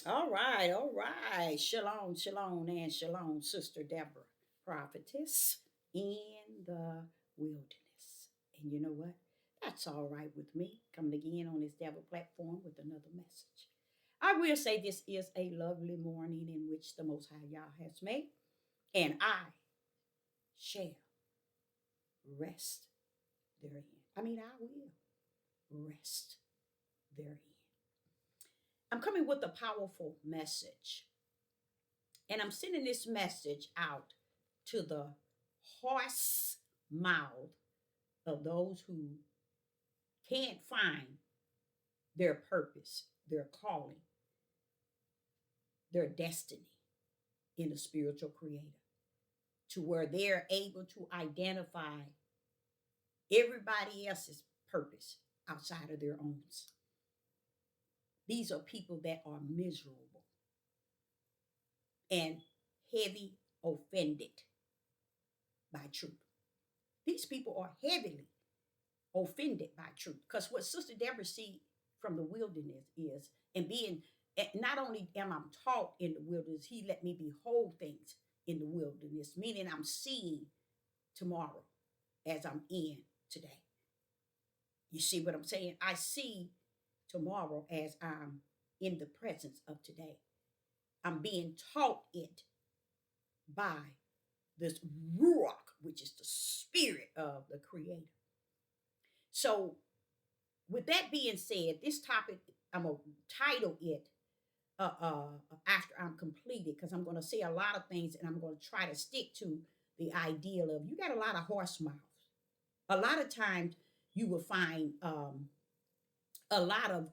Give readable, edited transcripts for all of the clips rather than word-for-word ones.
All right. Shalom, shalom, and shalom, Sister Deborah, prophetess in the wilderness. And you know what? That's all right with me. Coming again on this Devil platform with another message. I will say this is a lovely morning in which the Most High Yah has made, and I shall rest therein. I will rest therein. I'm coming with a powerful message. And I'm sending this message out to the horse mouth of those who can't find their purpose, their calling, their destiny in the spiritual creator, to where they're able to identify everybody else's purpose outside of their own. These are people that are miserable and heavy offended by truth. These people are heavily offended by truth. Because what Sister Deborah see from the wilderness is, and being, not only am I taught in the wilderness, he let me behold things in the wilderness, meaning I'm seeing tomorrow as I'm in today. You see what I'm saying? I see tomorrow as I'm in the presence of today. I'm being taught it by this ruach, which is the spirit of the creator. So, with that being said, this topic, I'm going to title it after I'm completed, because I'm going to say a lot of things and I'm going to try to stick to the ideal of, you got a lot of horse mouths. A lot of times you will find a lot of,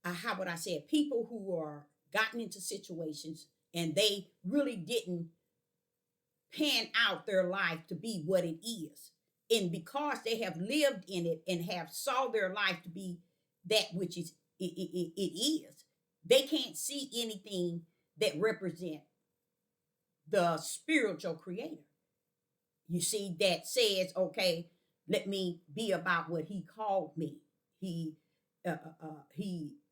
how would I say it, people who are gotten into situations and they really didn't pan out their life to be what it is. And because they have lived in it and have saw their life to be that which it is, they can't see anything that represent the spiritual creator. You see, that says, okay, let me be about what he called me. He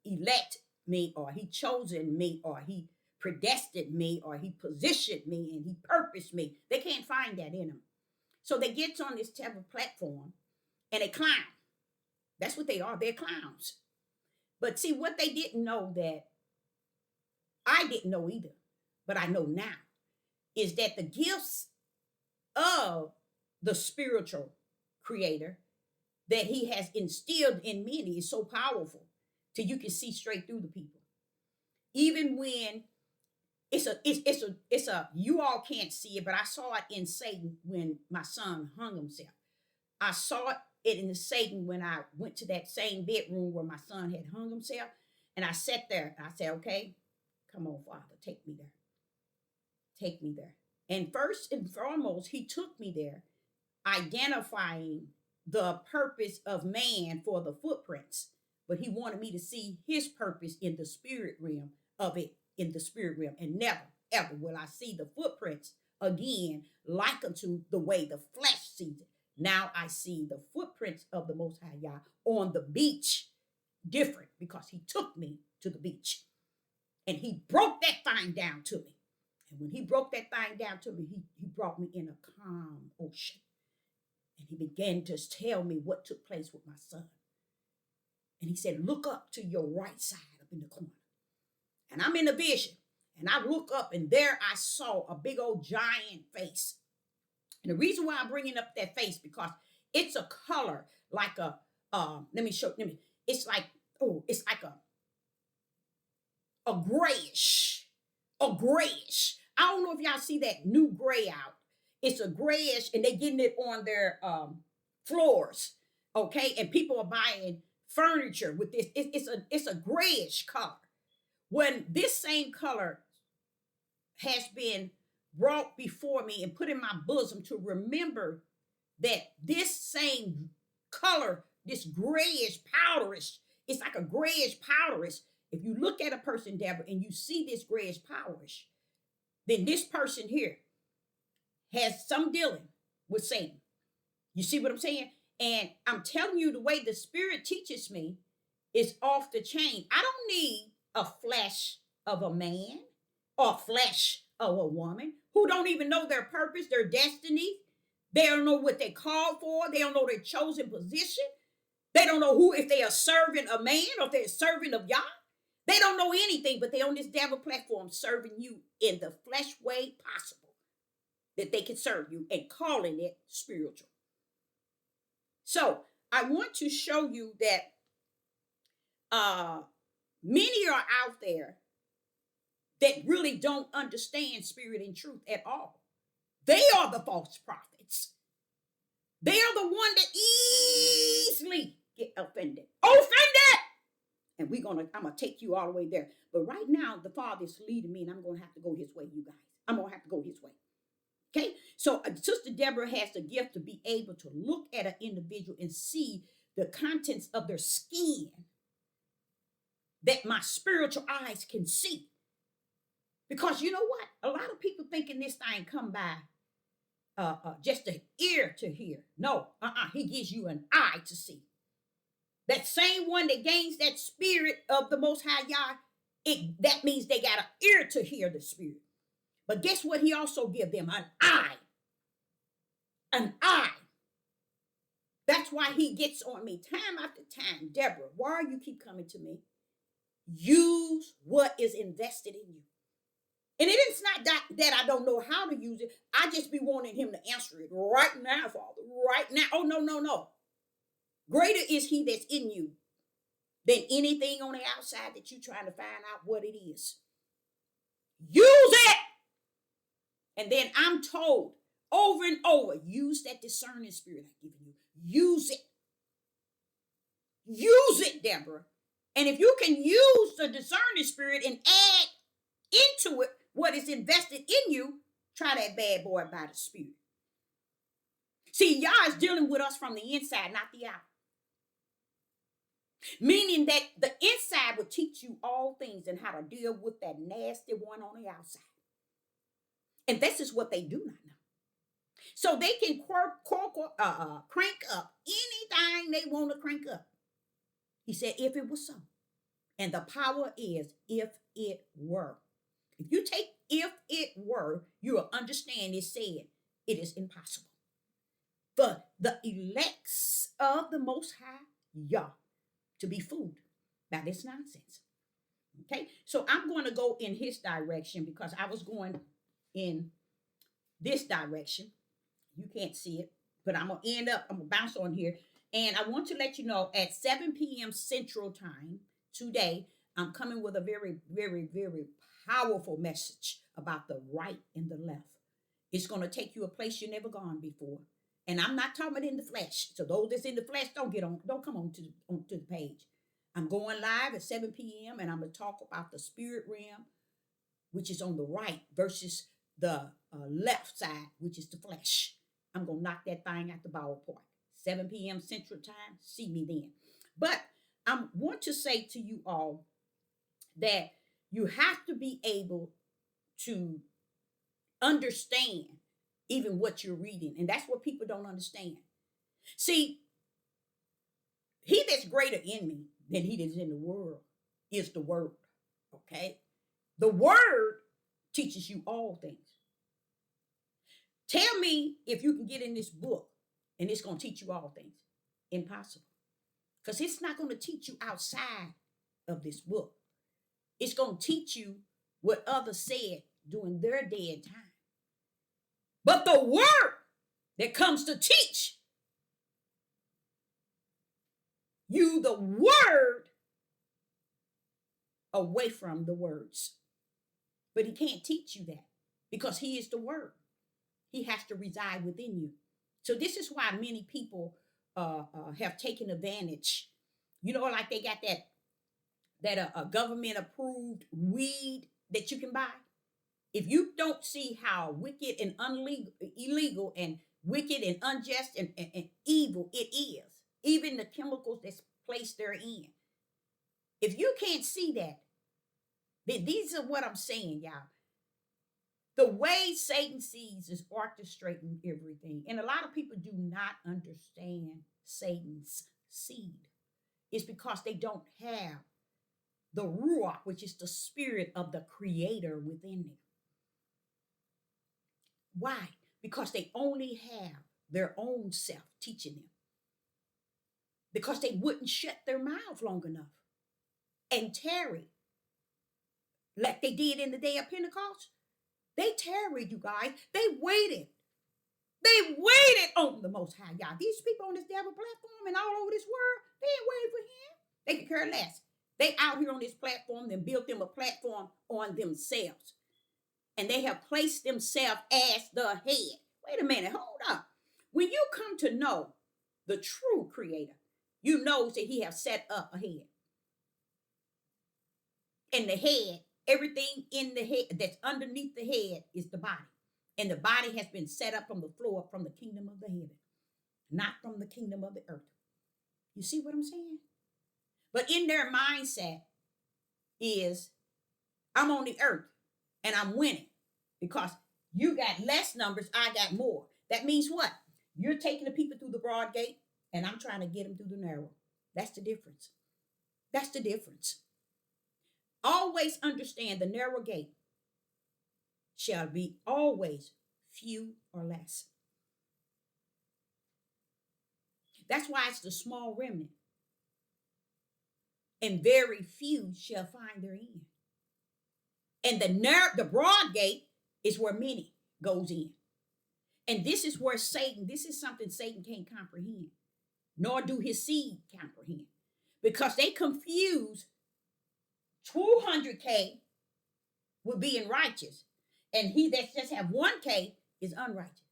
elect me, or he chosen me, or he predestined me, or he positioned me, and he purposed me. They can't find that in them. So they get on this type of platform and they clown. That's what they are. They're clowns. But see, what they didn't know, that I didn't know either, but I know now, is that the gifts of the spiritual creator that he has instilled in many is so powerful till you can see straight through the people. Even when it's a you all can't see it, but I saw it in Satan when my son hung himself. I saw it in the Satan when I went to that same bedroom where my son had hung himself. And I sat there and I said, okay, come on, Father, take me there. Take me there. And first and foremost, he took me there, identifying the purpose of man for the footprints. But he wanted me to see his purpose in the spirit realm of it, in the spirit realm. And never, ever will I see the footprints again like unto the way the flesh sees it. Now I see the footprints of the Most High Yah on the beach different, because he took me to the beach and he broke that thing down to me. And when he broke that thing down to me, he brought me in a calm ocean. And he began to tell me what took place with my son. And he said, look up to your right side up in the corner. And I'm in the vision. And I look up, and there I saw a big old giant face. And the reason why I'm bringing up that face, because it's a color like a, it's like, it's like a grayish, I don't know if y'all see that new gray out. It's a grayish, and they getting it on their floors, okay? And people are buying furniture with this. It's a grayish color. When this same color has been brought before me and put in my bosom to remember that this same color, this grayish powderish, it's like a grayish powderish. If you look at a person, Deborah, and you see this grayish powderish, then this person here has some dealing with Satan. You see what I'm saying? And I'm telling you, the way the Spirit teaches me is off the chain. I don't need a flesh of a man or flesh of a woman who don't even know their purpose, their destiny. They don't know what they're called for. They don't know their chosen position. They don't know who, if they are serving a man or if they're serving of Yah. They don't know anything, but they're on this devil platform serving you in the flesh way possible that they can serve you and calling it spiritual. So I want to show you that many are out there that really don't understand spirit and truth at all. They are the false prophets. They are the one that easily get offended. Offended! And I'm gonna take you all the way there. But right now, the Father is leading me, and I'm gonna have to go his way, you guys. I'm gonna have to go his way. Okay? So Sister Deborah has the gift to be able to look at an individual and see the contents of their skin that my spiritual eyes can see. Because you know what? A lot of people thinking this thing come by just an ear to hear. No, he gives you an eye to see. That same one that gains that spirit of the Most High Yah, that means they got an ear to hear the spirit. But guess what? He also gives them an eye. An eye. That's why he gets on me time after time. Deborah, why you keep coming to me? Use what is invested in you. And it is not that I don't know how to use it. I just be wanting him to answer it right now, Father. Right now. Oh, no. Greater is he that's in you than anything on the outside that you're trying to find out what it is. Use it. And then I'm told over and over, use that discerning spirit I've given you. Use it. Use it, Deborah. And if you can use the discerning spirit and add into it what is invested in you, try that bad boy by the spirit. See, Yah is dealing with us from the inside, not the out. Meaning that the inside will teach you all things and how to deal with that nasty one on the outside. And this is what they do not know. So they can crank up anything they want to crank up. He said, if it was so. And the power is, if it were. If you take if it were, you will understand it said it is impossible for the elects of the Most High Yah to be fooled by this nonsense. Okay, so I'm going to go in his direction because I was going in this direction. You can't see it, but I'm going to bounce on here. And I want to let you know at 7 p.m. Central Time today, I'm coming with a very, very, very powerful message about the right and the left. It's going to take you a place you've never gone before. And I'm not talking about in the flesh. So those that's in the flesh, don't come on to the page. I'm going live at 7 p.m. and I'm going to talk about the spirit realm, which is on the right, versus the left side, which is the flesh. I'm going to knock that thing out the ballpark. 7 p.m. Central Time. See me then. But I want to say to you all that you have to be able to understand even what you're reading. And that's what people don't understand. See, he that's greater in me than he that's in the world is the word. Okay? The word teaches you all things. Tell me if you can get in this book and it's going to teach you all things. Impossible. Because it's not going to teach you outside of this book. It's going to teach you what others said during their day and time. But the word that comes to teach you the word away from the words. But he can't teach you that because he is the word. He has to reside within you. So this is why many people have taken advantage. You know, like they got that government approved weed that you can buy. If you don't see how wicked and illegal and wicked and unjust and evil it is, even the chemicals that's placed therein, if you can't see that, then these are what I'm saying, y'all. The way Satan sees is orchestrating everything. And a lot of people do not understand Satan's seed. It's because they don't have the ruach, which is the spirit of the creator within them. Why? Because they only have their own self teaching them. Because they wouldn't shut their mouth long enough and tarry like they did in the day of Pentecost. They tarried, you guys. They waited. They waited on the Most High, y'all. These people on this devil platform and all over this world, they ain't waiting for him. They could care less. They out here on this platform and built them a platform on themselves. And they have placed themselves as the head. Wait a minute, hold up. When you come to know the true creator, you know that he has set up a head. And the head, everything in the head that's underneath the head is the body. And the body has been set up from the floor, from the kingdom of the heaven, not from the kingdom of the earth. You see what I'm saying? But in their mindset is, I'm on the earth and I'm winning because you got less numbers, I got more. That means what? You're taking the people through the broad gate and I'm trying to get them through the narrow. That's the difference. That's the difference. Always understand the narrow gate shall be always few or less. That's why it's the small remnant. And very few shall find their end. And the broad gate is where many goes in. And this is where this is something Satan can't comprehend, nor do his seed comprehend. Because they confuse 200K with being righteous. And he that just have 1K is unrighteous.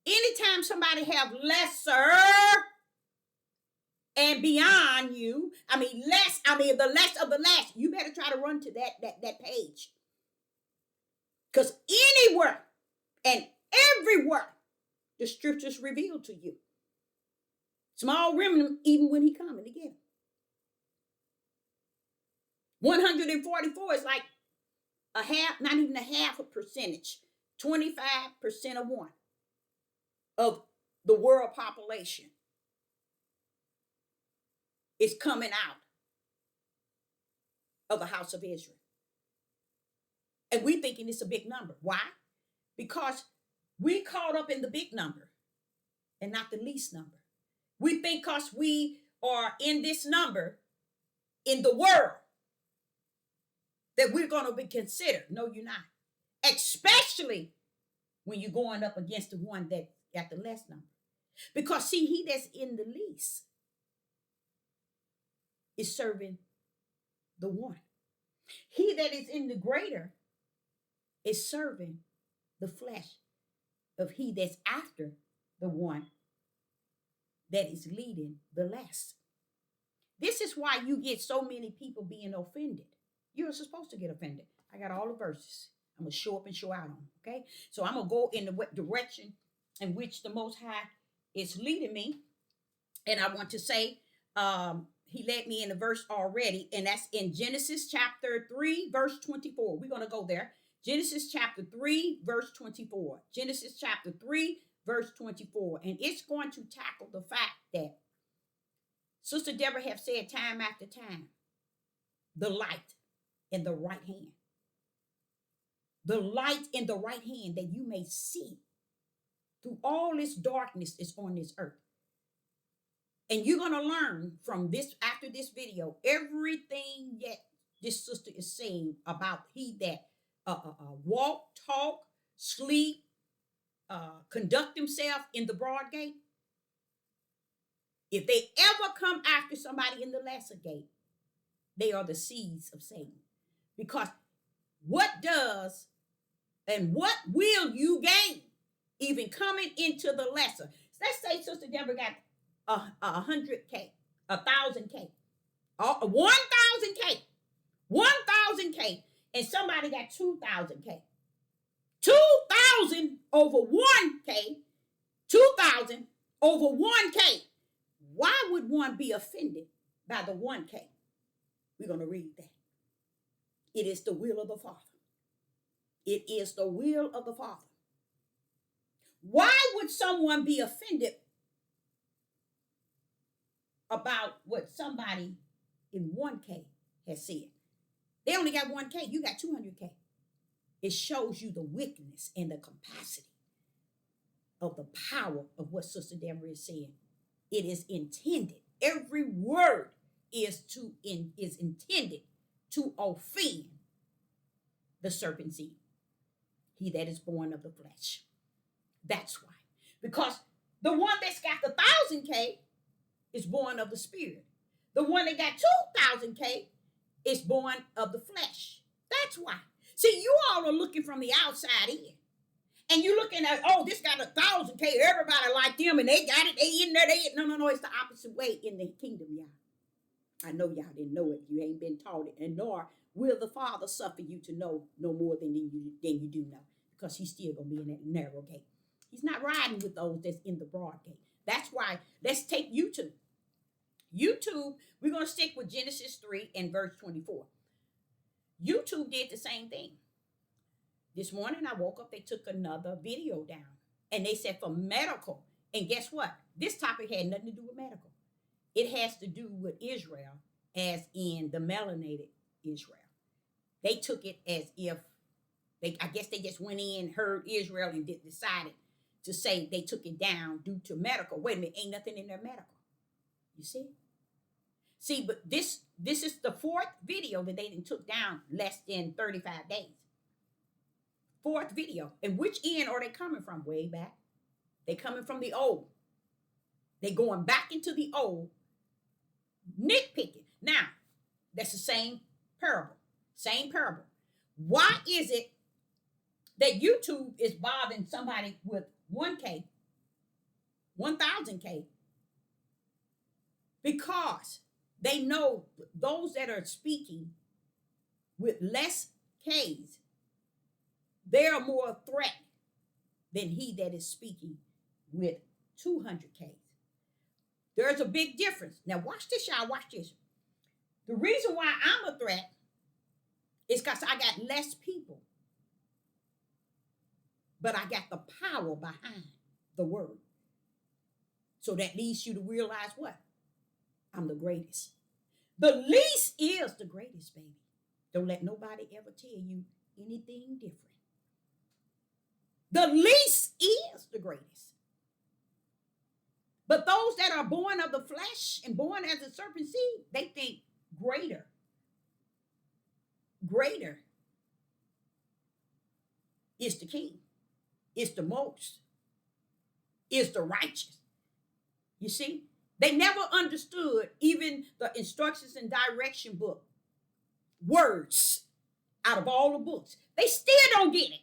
Anytime somebody have lesser and beyond you, the less of the less, you better try to run to that page. Because anywhere and everywhere the scriptures reveal to you. Small remnant, even when he coming again. 144 is like a half, not even a half a percentage, 25% of one of the world population is coming out of the house of Israel. And we thinking it's a big number. Why? Because we caught up in the big number and not the least number. We think because we are in this number in the world that we're going to be considered. No, you're not. Especially when you're going up against the one that got the less number. Because see, he that's in the least is serving the one. He that is in the greater is serving the flesh of he that's after the one that is leading the less. This is why you get so many people being offended. You're supposed to get offended. I got all the verses. I'm going to show up and show out on them, okay? So I'm going to go in the direction in which the Most High is leading me. And I want to say, he led me in the verse already, and that's in Genesis chapter 3, verse 24. We're going to go there. Genesis chapter 3, verse 24. Genesis chapter 3, verse 24. And it's going to tackle the fact that Sister Deborah have said time after time, the light in the right hand. The light in the right hand that you may see through all this darkness is on this earth. And you're going to learn from this, after this video, everything that this sister is saying about he that walk, talk, sleep, conduct himself in the broad gate. If they ever come after somebody in the lesser gate, they are the seeds of Satan. Because what does and what will you gain even coming into the lesser? Let's say Sister Deborah got 100K, 1,000K, 1,000K, 1,000K, and somebody got 2,000K. 2,000 over 1K, 2,000 over 1K. Why would one be offended by the 1K? We're going to read that. It is the will of the Father. It is the will of the Father. Why would someone be offended about what somebody in 1K has said? They only got 1K. You got 200K. It shows you the wickedness and the capacity of the power of what Sister Deborah is saying. It is intended. Every word is intended to offend the serpent seed, he that is born of the flesh. That's why. Because the one that's got the 1,000K is born of the spirit. The one that got 2,000K is born of the flesh. That's why. See, you all are looking from the outside in. And you're looking at, oh, this got 1,000K, everybody like them, and they got it, they in there, no, it's the opposite way in the kingdom, y'all. I know y'all didn't know it. You ain't been taught it, and nor will the Father suffer you to know no more than you do know, because he's still going to be in that narrow gate. He's not riding with those that's in the broad gate. That's why, let's take YouTube. YouTube, we're going to stick with Genesis 3 and verse 24. YouTube did the same thing. This morning I woke up, they took another video down, and they said for medical. And guess what? This topic had nothing to do with medical. It has to do with Israel, as in the melanated Israel. They took it as if I guess they just went in, heard Israel, and decided to say they took it down due to medical. Wait a minute, ain't nothing in their medical. You see? See, but this is the fourth video that they took down less than 35 days. Fourth video. And which end are they coming from? Way back. They coming from the old. They going back into the old, nitpicking. Now, that's the same parable. Same parable. Why is it that YouTube is bothering somebody with 1K, 1,000K? Because they know those that are speaking with less Ks, they are more a threat than he that is speaking with 200K. There's a big difference. Now watch this, y'all. Watch this. The reason why I'm a threat is because I got less people, but I got the power behind the word. So that leads you to realize what? I'm the greatest. The least is the greatest, baby. Don't let nobody ever tell you anything different. The least is the greatest. But those that are born of the flesh and born as a serpent seed, they think greater is the king, is the most, is the righteous. You see? They never understood even the instructions and direction book, words out of all the books. They still don't get it.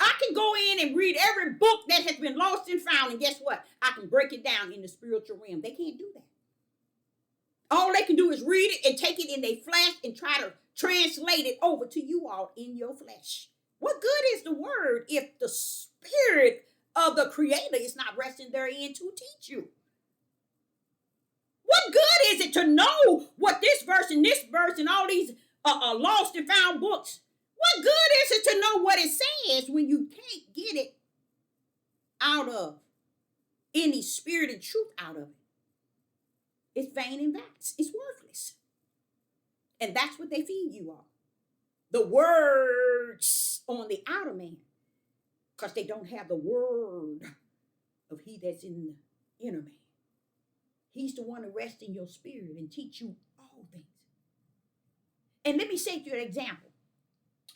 I can go in and read every book that has been lost and found, and guess what? I can break it down in the spiritual realm. They can't do that. All they can do is read it and take it in their flesh and try to translate it over to you all in your flesh. What good is the word if the spirit of the creator is not resting therein to teach you? What good is it to know what this verse and all these lost and found books? What good is it to know what it says when you can't get it out of any spirit and truth out of it? It's vain and vast. It's worthless. And that's what they feed you all. The words on the outer man. Because they don't have the word of he that's in the inner man. He's the one to rest in your spirit and teach you all things. And let me say to you an example.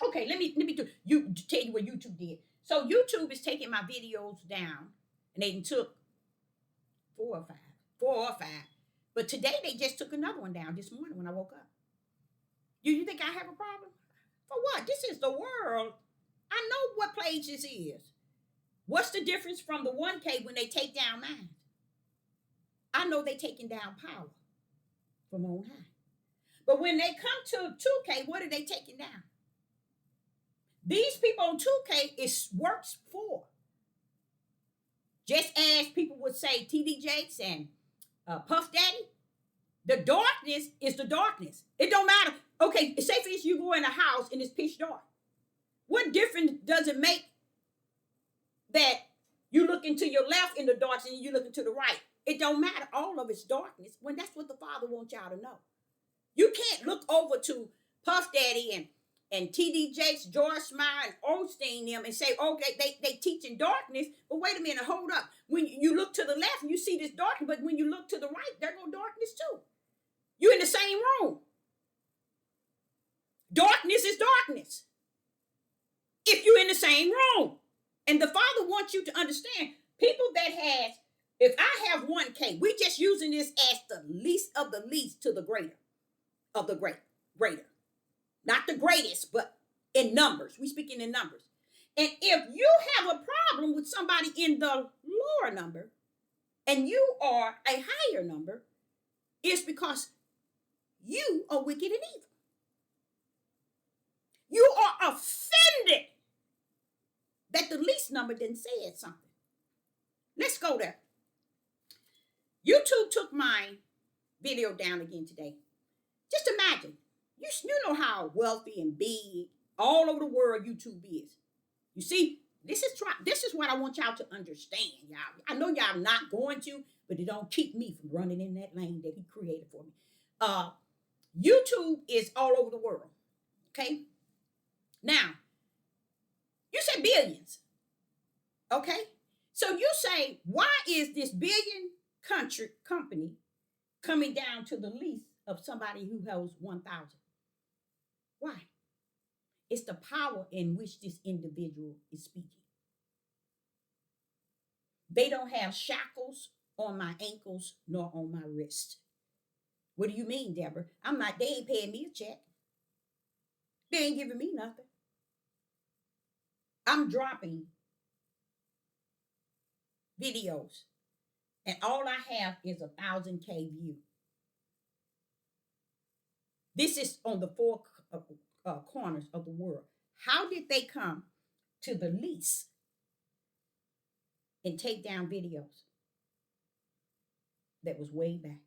Okay, let me tell you what YouTube did. So YouTube is taking my videos down, and they took 4 or 5. But today they just took another one down this morning when I woke up. You think I have a problem? For what? This is the world. I know what page this is. What's the difference from the 1K when they take down mine? I know they taking down power from on high. But when they come to 2K, what are they taking down? These people on 2K is works for. Just as people would say TD Jakes and Puff Daddy, the darkness is the darkness. It don't matter. Okay, say for instance you go in a house and it's pitch dark. What difference does it make that you look into your left in the darkness and you look into the right? It don't matter. All of it's darkness when that's what the Father wants y'all to know. You can't look over to Puff Daddy and TD Jakes, George Smile, and Osteen them and say, okay, they teaching darkness, but wait a minute, hold up. When you look to the left, you see this darkness, but when you look to the right, there go darkness too. You're in the same room. Darkness is darkness. If you're in the same room. And the Father wants you to understand, people that has, if I have 1K, we're just using this as the least of the least to the greater of the greater. Not the greatest, but in numbers. We're speaking in numbers. And if you have a problem with somebody in the lower number and you are a higher number, it's because you are wicked and evil. You are offended that the least number didn't say something. Let's go there. YouTube took my video down again today. Just imagine, you know how wealthy and big all over the world YouTube is. You see, this is what I want y'all to understand, y'all. I know y'all not going to, but it don't keep me from running in that lane that he created for me. YouTube is all over the world, okay? Now, you say billions, okay? So you say, why is this billion company coming down to the least of somebody who holds 1,000? Why? It's the power in which this individual is speaking. They don't have shackles on my ankles nor on my wrist. What do you mean, Deborah? they ain't paying me a check. They ain't giving me nothing. I'm dropping videos, and all I have is 1,000K view. This is on the four corners of the world. How did they come to the least and take down videos that was way back?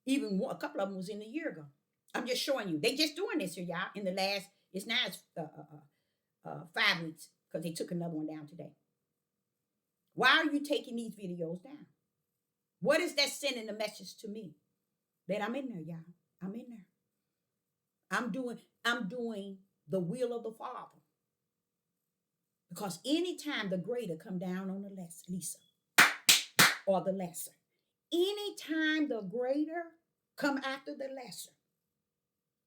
Even a couple of them was in a year ago. I'm just showing you. They just doing this here, y'all. In the last, it's 5 weeks because they took another one down today. Why are you taking these videos down? What is that sending a message to me? That I'm in there, y'all. I'm in there. I'm doing the will of the Father. Because anytime the greater come down on the lesser, or the lesser, anytime the greater come after the lesser,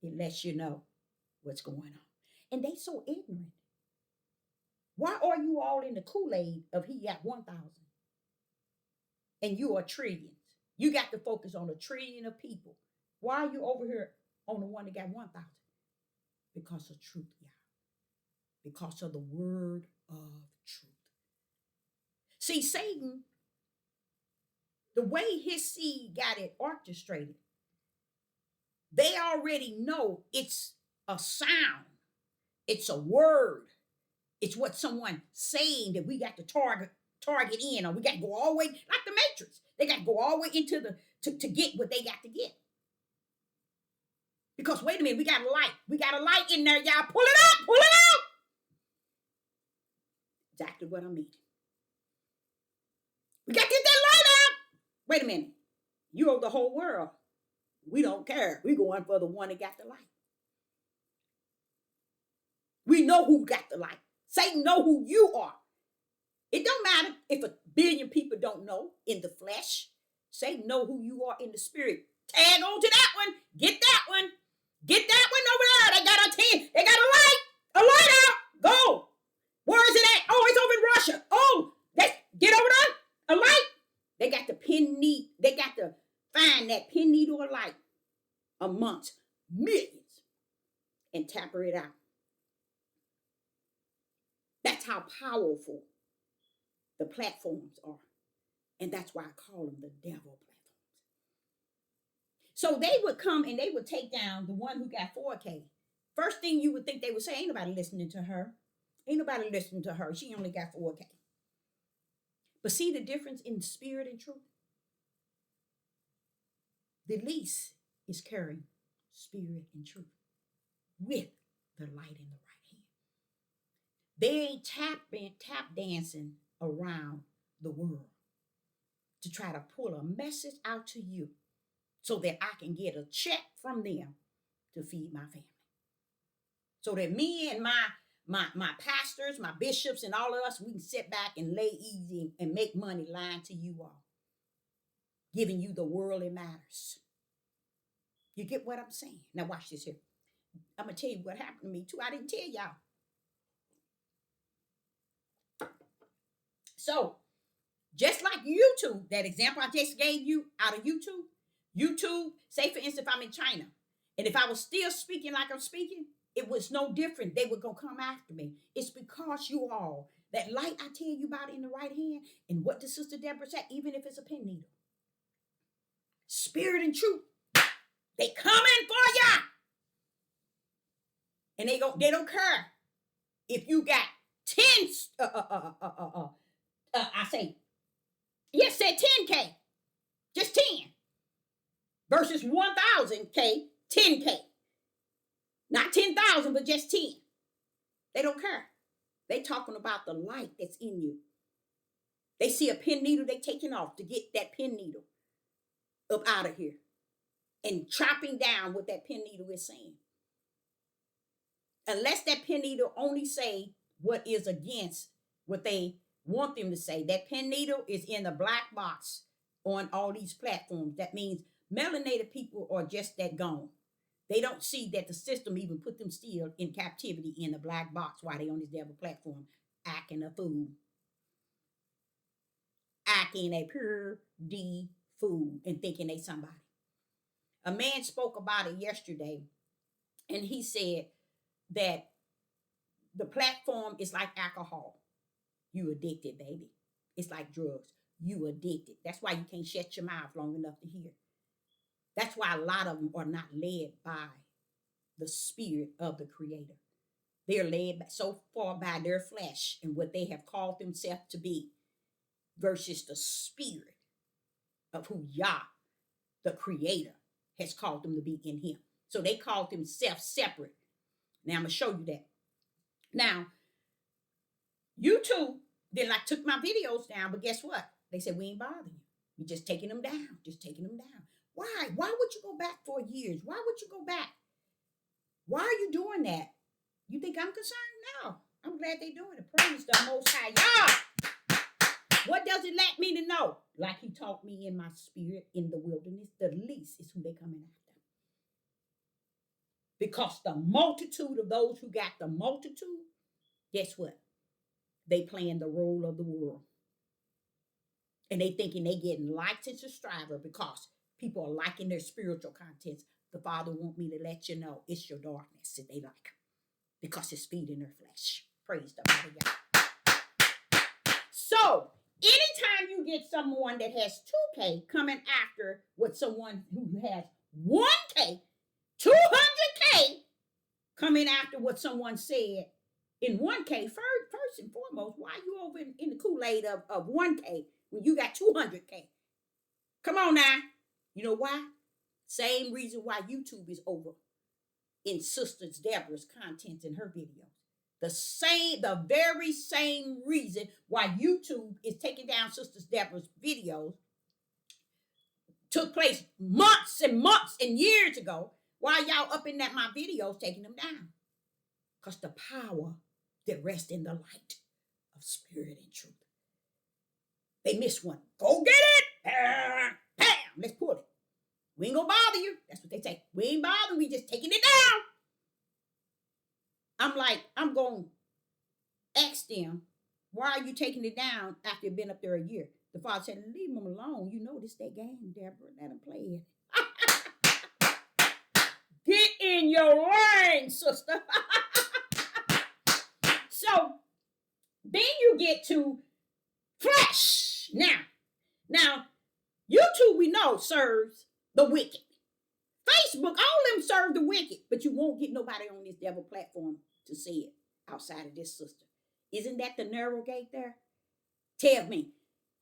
it lets you know what's going on. And they so ignorant. Why are you all in the Kool-Aid of he got 1,000? And you are trillions. You got to focus on a trillion of people. Why are you over here on the one that got 1,000? Because of truth, y'all. Because of the word of truth. See, Satan, the way his seed got it orchestrated, they already know it's a sound. It's a word. It's what someone saying that we got to target in, or we got to go all the way, like the Matrix. They got to go all the way into to get what they got to get. Because wait a minute, we got a light. We got a light in there, y'all. Pull it out, pull it out. Exactly what I mean. We got to get that light out. Wait a minute. You owe the whole world. We don't care. We're going for the one that got the light. We know who got the light. Satan know who you are. It don't matter if 1 billion people don't know in the flesh. Satan know who you are in the spirit. Tag on to that one. Get that one. Get that one over there. They got a 10. They got a light. A light out. Go. Where is it at? Oh, it's over in Russia. Oh, let's get over there. A light. They got to find that pin needle of light amongst millions and tamper it out. That's how powerful the platforms are. And that's why I call them the devil platforms. So they would come and they would take down the one who got 4K. First thing you would think they would say, ain't nobody listening to her. Ain't nobody listening to her. She only got 4K. But see the difference in spirit and truth? The least is carrying spirit and truth with the light in the right hand. They ain't tap dancing around the world to try to pull a message out to you so that I can get a check from them to feed my family. So that me and my pastors, my bishops, and all of us, we can sit back and lay easy and make money lying to you all, giving you the worldly matters. You get what I'm saying? Now watch this here. I'm gonna tell you what happened to me too. I didn't tell y'all. So just like YouTube, that example I just gave you out of YouTube, say for instance, if I'm in China, and if I was still speaking like I'm speaking, it was no different. They would go come after me. It's because you all, that light I tell you about in the right hand, and what the Sister Deborah said, even if it's a pen needle, spirit and truth, they coming for ya. And they don't care if you got 10, I say, yes, said 10K, just 10 versus 1,000K, 10K. Not 10,000, but just 10. They don't care. They talking about the light that's in you. They see a pin needle, they taking off to get that pin needle up out of here and chopping down what that pin needle is saying. Unless that pin needle only say what is against what they want them to say. That pin needle is in the black box on all these platforms. That means melanated people are just that gone. They don't see that the system even put them still in captivity in the black box while they on this devil platform acting a fool. Acting a pure D fool and thinking they somebody. A man spoke about it yesterday, and he said that the platform is like alcohol. You addicted, baby. It's like drugs. You addicted. That's why you can't shut your mouth long enough to hear. That's why a lot of them are not led by the spirit of the Creator. They're led so far by their flesh and what they have called themselves to be versus the spirit of who Yah, the Creator, has called them to be in Him. So they called themselves separate. Now I'm going to show you that. Now, YouTube, they like took my videos down, but guess what? They said, we ain't bothering you. We're just taking them down, just taking them down. Why? Why would you go back for years? Why would you go back? Why are you doing that? You think I'm concerned? No. I'm glad they're doing it. Praise the Most High. Y'all. What does it let me to know? Like He taught me in my spirit in the wilderness, the least is who they coming after. Because the multitude of those who got the multitude, guess what? They playing the role of the world. And they thinking they getting liked and subscriber because people are liking their spiritual contents. The Father want me to let you know it's your darkness that they like because it's feeding their flesh. Praise the mighty God. So, anytime you get someone that has 2K coming after what someone who has 1K, 200K coming after what someone said in 1K, first and foremost, why are you over in the Kool-Aid of 1K when you got 200K? Come on now. You know why? Same reason why YouTube is over in Sister Deborah's content in her videos. The very same reason why YouTube is taking down Sister Deborah's videos took place months and months and years ago. Why y'all up in my videos taking them down? Because the power that rests in the light of spirit and truth. They missed one. Go get it. Bam. Let's pull it. We ain't gonna bother you. That's what they say. We ain't bothering. We just taking it down. I'm going to ask them, why are you taking it down after you've been up there a year? The Father said, leave them alone. You know this their game, Deborah. Let them play it. Get in your lane, sister. So then you get to flesh. Now, YouTube we know serves the wicked. Facebook, all of them serve the wicked, but you won't get nobody on this devil platform to say it outside of this sister. Isn't that the narrow gate there? Tell me.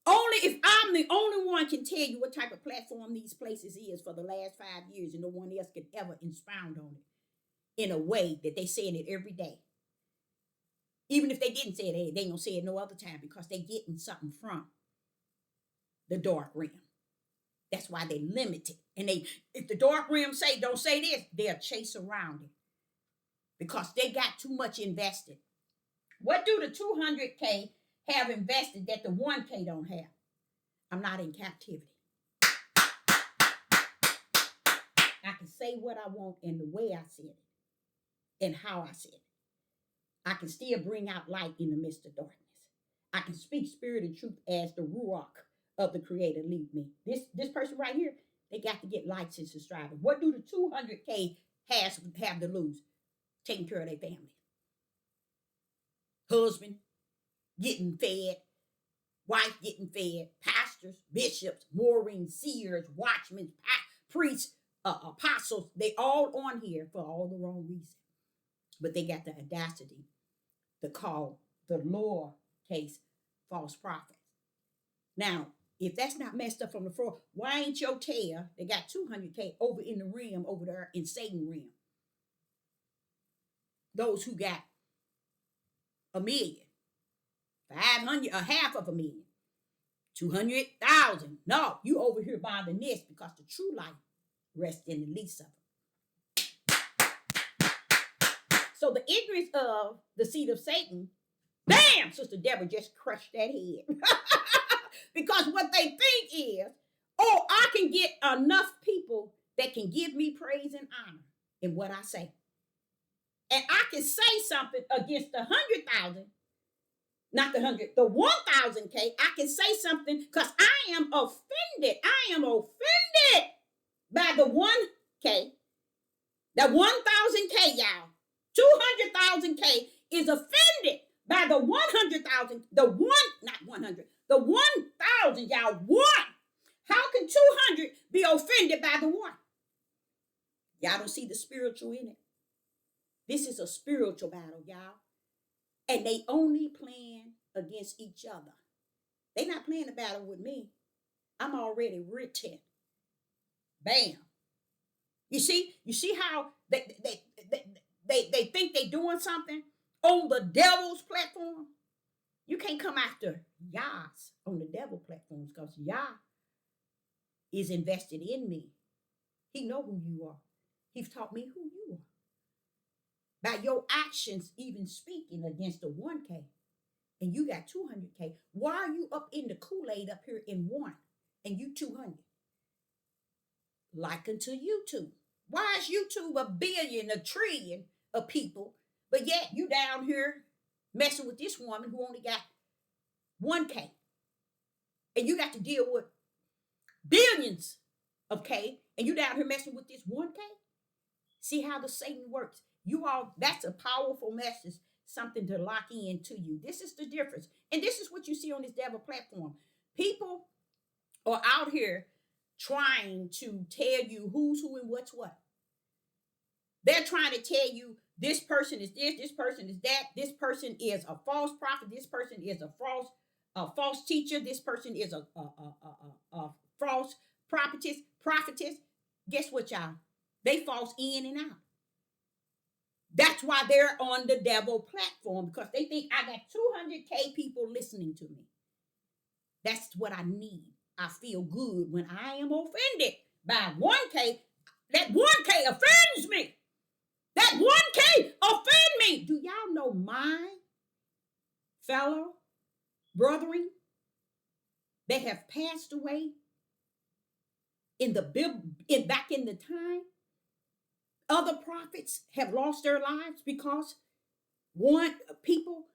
Only if I'm the only one can tell you what type of platform these places is for the last 5 years, and no one else could ever expound on it in a way that they saying it every day. Even if they didn't say it, they ain't gonna say it no other time because they getting something from the dark realm. That's why they limit it. And if the dark realm say don't say this, they'll chase around it because they got too much invested. What do the 200K have invested that the 1K don't have? I'm not in captivity. I can say what I want in the way I said it and how I said it. I can still bring out light in the midst of darkness. I can speak spirit and truth as the ruach of the Creator lead me. This person right here, they got to get license to strive. What do the 200K have to lose? Taking care of their family. Husband getting fed, wife getting fed, pastors, bishops, Maureen, seers, watchmen, priests, apostles, they all on here for all the wrong reasons. But they got the audacity to call the lowercase false prophets. Now, if that's not messed up from the floor, why ain't your tail, they got 200K over in the realm over there in Satan realm? Those who got $1 million, 500, a half of $1 million, 200,000. No, you over here by the nest because the true light rests in the least of them. So the ignorance of the seed of Satan, bam, Sister Deborah just crushed that head. Because what they think is, oh, I can get enough people that can give me praise and honor in what I say. And I can say something against the 100,000, not the 100, the 1,000K. I can say something because I am offended. I am offended by the 1K. That 1,000K, y'all. 200,000K is offended by the 100,000, the 1,000, y'all. One. How can 200 be offended by the one? Y'all don't see the spiritual in it. This is a spiritual battle, y'all. And they only playing against each other. They not playing a battle with me. I'm already written. Bam. You see how they think they doing something on the devil's platform? You can't come after Yah's on the devil platforms because Yah is invested in me. He know who you are. He's taught me who you are. By your actions even speaking against the 1K, and you got 200K, why are you up in the Kool-Aid up here in 1 and you 200? Like unto YouTube. Why is YouTube a billion, a trillion of people, but yet you down here messing with this woman who only got 1K, and you got to deal with billions of K, and you down here messing with this 1K? See how the Satan works. You all, that's a powerful message, something to lock into you. This is the difference. And this is what you see on this devil platform. People are out here trying to tell you who's who and what's what. They're trying to tell you this person is this person is that, this person is a false prophet, this person is a false teacher, this person is a false prophetess. Guess what, y'all? They false in and out. That's why they're on the devil platform, because they think I got 200K people listening to me. That's what I need. I feel good when I am offended by 1K. That 1K offends me. That 1K offend me. Do y'all know my fellow brethren that have passed away back in the time? Other prophets have lost their lives because people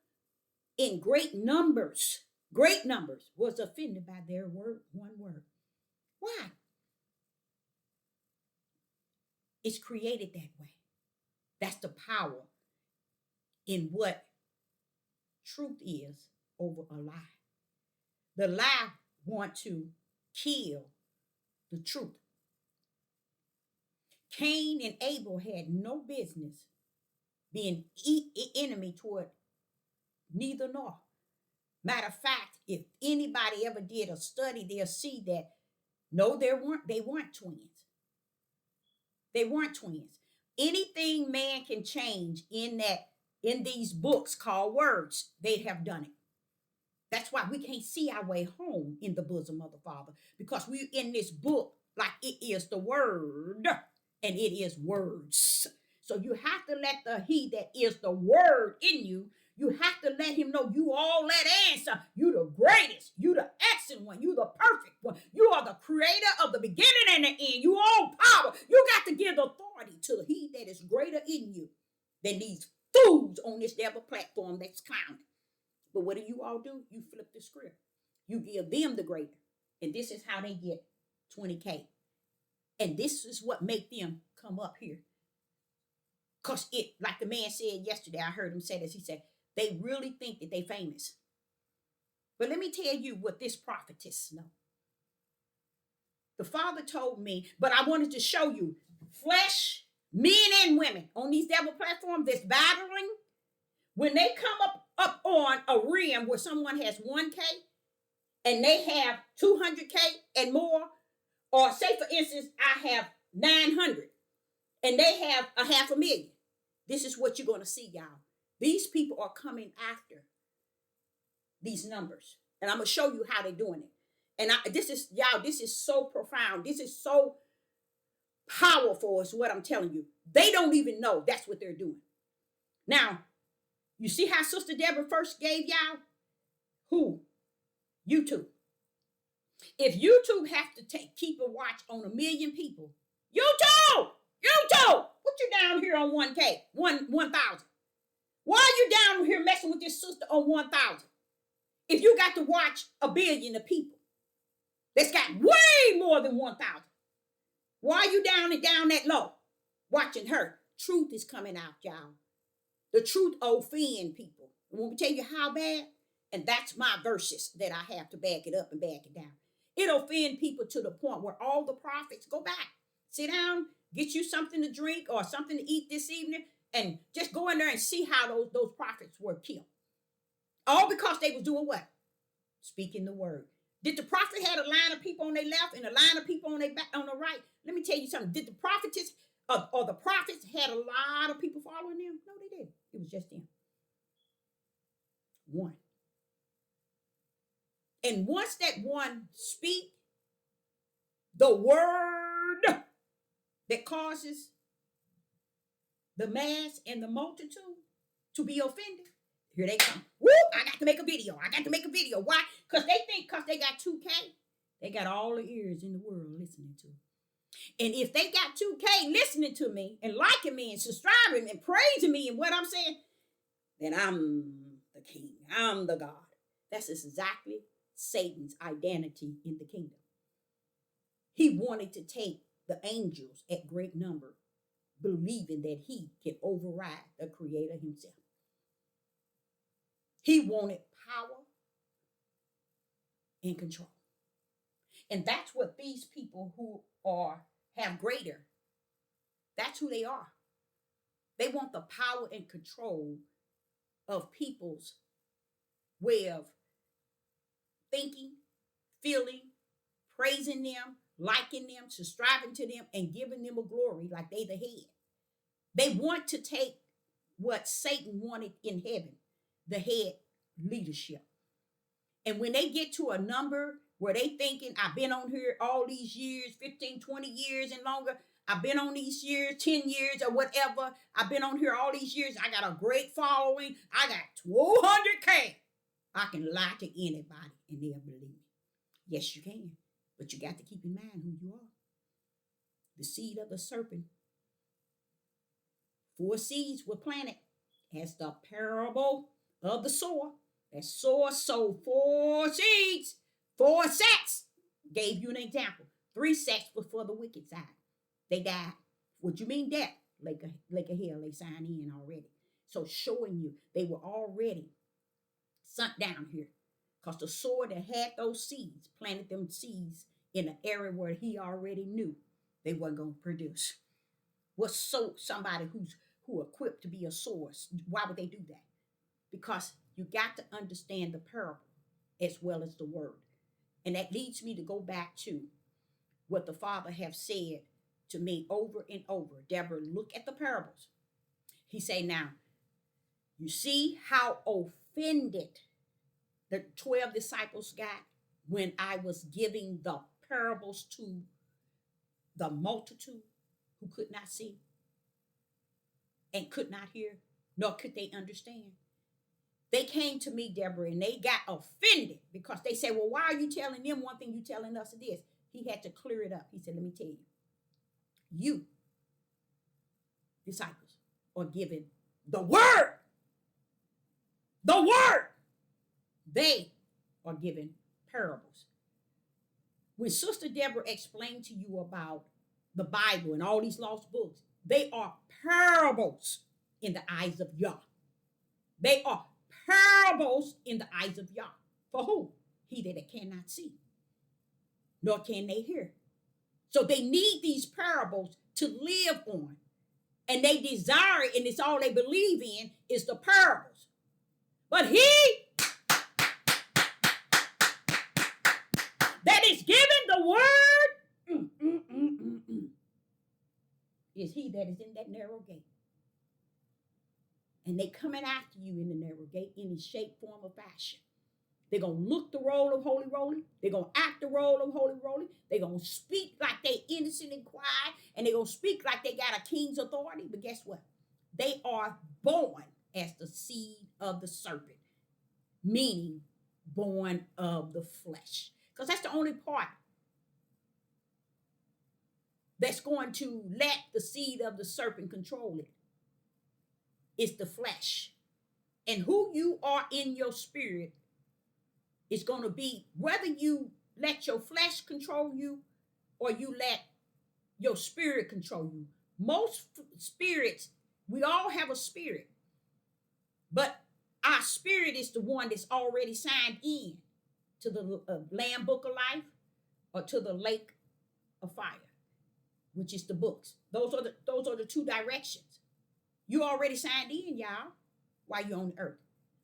in great numbers was offended by their word, one word. Why? It's created that way. That's the power in what truth is over a lie. The lie want to kill the truth. Cain and Abel had no business being enemy toward neither nor. Matter of fact, if anybody ever did a study, they'll see that no, they weren't twins. They weren't twins. Anything man can change in these books called words, they have done it. That's why we can't see our way home in the bosom of the Father, because we're in this book like it is the Word and it is words. So you have to let the He that is the Word in you, you have to let him know you all that answer. You the greatest. You the excellent one. You the perfect one. You are the creator of the beginning and the end. You all power. You got to give authority to the He that is greater in you than these fools on this devil platform that's clowning. But what do you all do? You flip the script. You give them the greater. And this is how they get 20K. And this is what make them come up here. Because it, like the man said yesterday, I heard him say this. He said, they really think that they famous. But let me tell you what this prophetess know. The Father told me, but I wanted to show you flesh, men and women on these devil platforms that's battling. When they come up on a rim where someone has 1K and they have 200K and more, or say for instance, I have 900 and they have 500,000. This is what you're going to see, y'all. These people are coming after these numbers. And I'm going to show you how they're doing it. And this is so profound. This is so powerful is what I'm telling you. They don't even know that's what they're doing. Now, you see how Sister Deborah first gave y'all? Who? YouTube. If YouTube have to keep a watch on 1 million people, YouTube, what you down here on 1K, 1,000? Why are you down here messing with this sister on 1,000? If you got to watch 1 billion of people that's got way more than 1,000, why are you down that low watching her? Truth is coming out, y'all. The truth offend people. And when we tell you how bad, and that's my verses that I have to back it up and back it down. It offend people to the point where all the prophets go back, sit down, get you something to drink or something to eat this evening, and just go in there and see how those prophets were killed. All because they was doing what? Speaking the word. Did the prophet have a line of people on their left and a line of people on their back on the right? Let me tell you something. Did the prophetess or the prophets had a lot of people following them? No, they didn't. It was just them. One. And once that one speak the word that causes the mass and the multitude to be offended, here they come. Woo! I got to make a video. Why? Because they think because they got 2K, they got all the ears in the world listening to them. And if they got 2K listening to me and liking me and subscribing and praising me and what I'm saying, then I'm the king. I'm the God. That's exactly Satan's identity in the kingdom. He wanted to take the angels at great number, believing that he can override the creator himself. He wanted power and control. And that's what these people who have greater, that's who they are. They want the power and control of people's way of thinking, feeling, praising them, liking them, subscribing to them, and giving them a glory like they the head. They want to take what Satan wanted in heaven, the head leadership. And when they get to a number where they thinking, I've been on here all these years, 15, 20 years and longer, I've been on these years, 10 years or whatever, I've been on here all these years, I got a great following, I got 200K. I can lie to anybody and they'll believe me. Yes, you can. But you got to keep in mind who you are. The seed of the serpent. 4 seeds were planted as the parable of the sower. That sower sowed 4 seeds, 4 sacks. Gave you an example. 3 sacks were for the wicked side. They died. What you mean death? Lake of hell, they signed in already. So showing you they were already sunk down here. Because the sower that had those seeds, planted them seeds in an area where he already knew they weren't going to produce. Was so somebody who equipped to be a sower. Why would they do that? Because you got to understand the parable as well as the word. And that leads me to go back to what the Father have said to me over and over. Deborah, look at the parables. He say, now, you see how offended the 12 disciples got when I was giving the parables to the multitude who could not see and could not hear, nor could they understand. They came to me, Deborah, and they got offended because they said, well, why are you telling them one thing, you telling us this? He had to clear it up. He said, let me tell you, you, disciples, are given the word. The word. They are given parables. When Sister Deborah explained to you about the Bible and all these lost books, they are parables in the eyes of Yah. They are parables in the eyes of Yah. For who? He that cannot see, nor can they hear. So they need these parables to live on. And they desire it, and it's all they believe in is the parables. But he that is given the word is he that is in that narrow gate. And they coming after you in the narrow gate in any shape, form, or fashion. They're going to look the role of Holy Roly. They're going to act the role of Holy Roly. They're going to speak like they innocent and quiet. And they're going to speak like they got a king's authority. But guess what? They are born as the seed of the serpent. Meaning born of the flesh. Because that's the only part that's going to let the seed of the serpent control it. It's the flesh. And who you are in your spirit is going to be whether you let your flesh control you or you let your spirit control you. Most spirits, we all have a spirit. But our spirit is the one that's already signed in to the Lamb Book of Life or to the Lake of Fire, which is the books. Those are the two directions. You already signed in, y'all, while you're on the earth.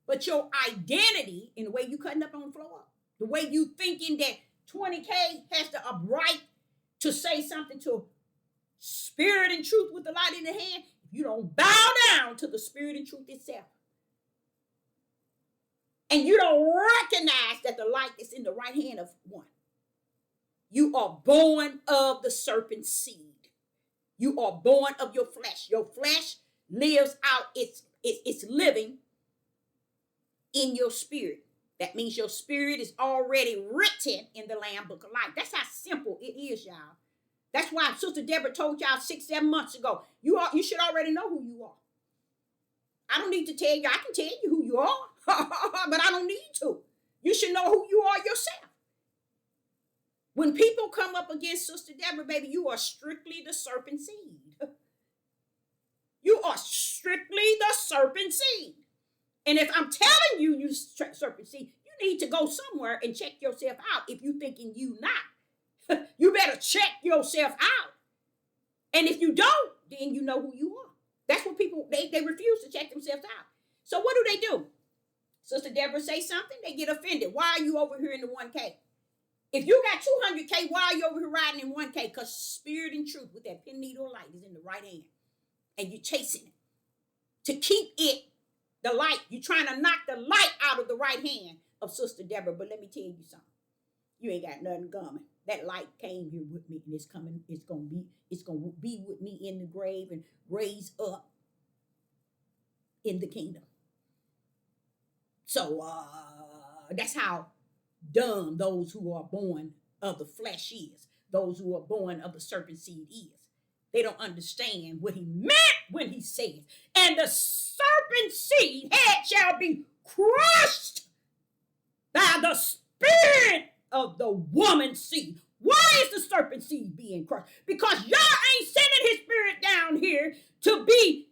But your identity, in the way you cutting up on the floor, the way you thinking that 20K has the right to say something to spirit and truth with the light in the hand, if you don't bow down to the spirit and truth itself, and you don't recognize that the light is in the right hand of one, you are born of the serpent's seed. You are born of your flesh. Your flesh lives out its living in your spirit. That means your spirit is already written in the Lamb Book of Life. That's how simple it is, y'all. That's why Sister Deborah told y'all 6-7 months ago, you should already know who you are. I don't need to tell you. I can tell you who you are, but I don't need to. You should know who you are yourself. When people come up against Sister Deborah, baby, you are strictly the serpent seed. You are strictly the serpent seed. And if I'm telling you, you serpent seed, you need to go somewhere and check yourself out if you thinking you not. You better check yourself out. And if you don't, then you know who you are. That's what people, they refuse to check themselves out. So what do? Sister Deborah say something, they get offended. Why are you over here in the 1K? If you got 200K, why are you over here riding in 1K? Because spirit and truth with that pin needle light is in the right hand. And you're chasing it. To keep it, the light, you're trying to knock the light out of the right hand of Sister Deborah. But let me tell you something. You ain't got nothing coming. That light came here with me, and it's gonna be with me in the grave and raise up in the kingdom. So that's how dumb those who are born of the flesh is. Those who are born of the serpent seed is. They don't understand what he meant when he said, and the serpent seed head shall be crushed by the spirit of the woman's seed. Why is the serpent seed being crushed? Because y'all ain't sending his spirit down here to be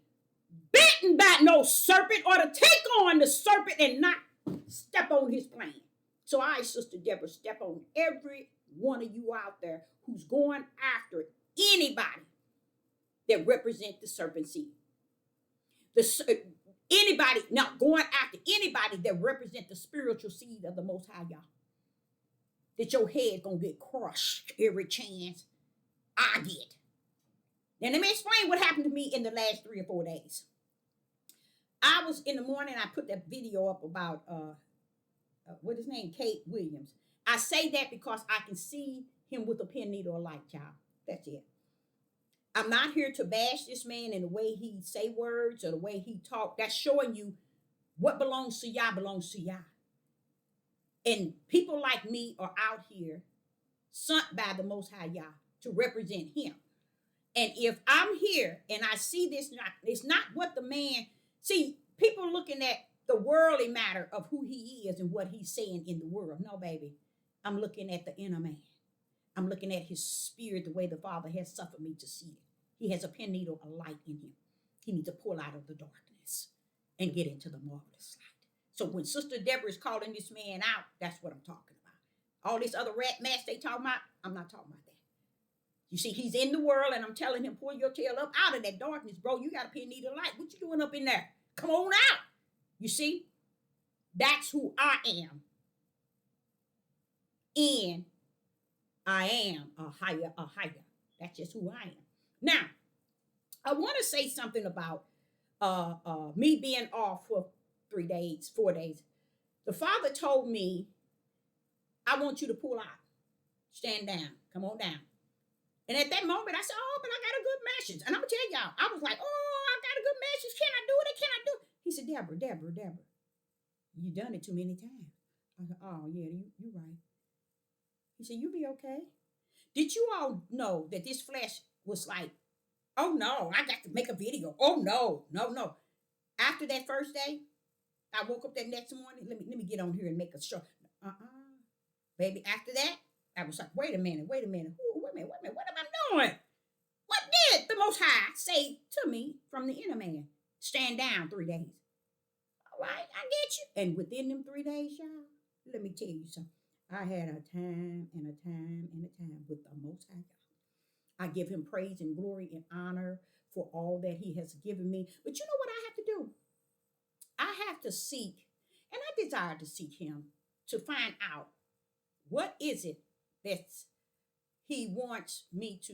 bitten by no serpent or to take on the serpent and not step on his plan. So I, Sister Deborah, step on every one of you out there who's going after anybody that represent the serpent seed. Anybody, not going after anybody that represent the spiritual seed of the Most High Yah. That your head's going to get crushed every chance I get. Now, let me explain what happened to me in the last 3 or 4 days. I was in the morning, I put that video up about what his name, Kate Williams. I say that because I can see him with a pen, needle, or light, child. That's it. I'm not here to bash this man in the way he say words or the way he talk. That's showing you what belongs to Yah belongs to Yah. And people like me are out here sent by the Most High Yah to represent him. And if I'm here and I see this, it's not what the man, see, people looking at the worldly matter of who he is and what he's saying in the world. No, baby. I'm looking at the inner man. I'm looking at his spirit the way the Father has suffered me to see it. He has a pen, needle, a light in him. He needs to pull out of the darkness and get into the marvelous light. So when Sister Deborah is calling this man out, that's what I'm talking about. All this other rat mess they talking about, I'm not talking about that. You see, he's in the world, and I'm telling him, pull your tail up out of that darkness, bro. You got a pen, needle, light. What you doing up in there? Come on out. You see, that's who I am. And I am a higher. That's just who I am. Now, I want to say something about me being off for 3 days, 4 days. The Father told me, I want you to pull out. Stand down. Come on down. And at that moment, I said, oh, but I got a good message. And I'm going to tell y'all, I was like, oh, I got a good message. Can I do it? Can I do it? He said, Deborah, you done it too many times. I said, oh, yeah, you're right. He said, you be okay. Did you all know that this flesh was like, oh, no, I got to make a video. Oh, no. After that first day, I woke up that next morning. Let me get on here and make a show. Baby, after that, I was like, wait a minute. Ooh, wait a minute. What am I doing? What did the Most High say to me from the inner man? Stand down 3 days. All right, I get you. And within them 3 days, y'all, let me tell you something. I had a time and a time and a time with the Most High God. I give him praise and glory and honor for all that he has given me. But you know what I have to do? I have to seek, and I desire to seek him to find out what is it that he wants me to.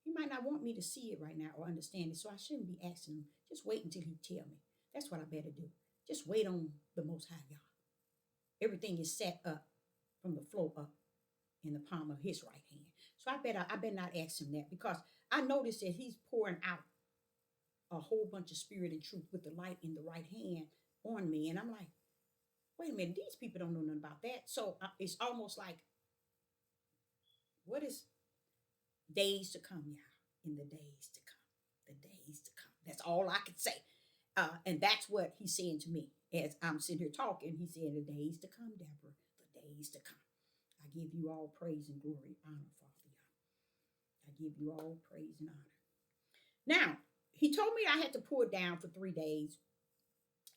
He might not want me to see it right now or understand it, so I shouldn't be asking him. Just wait until he tell me. That's what I better do. Just wait on the Most High God. Everything is set up from the floor up in the palm of his right hand. So I better not ask him that, because I notice that he's pouring out a whole bunch of spirit and truth with the light in the right hand on me. And I'm like, wait a minute, these people don't know nothing about that. So it's almost like, what is days to come, y'all? In the days to come. The days to come. That's all I can say. And that's what he's saying to me as I'm sitting here talking. He's saying, the days to come, Deborah. The days to come. I give you all praise and glory, honor, Father. I give you all praise and honor. Now, he told me I had to pour it down for 3 days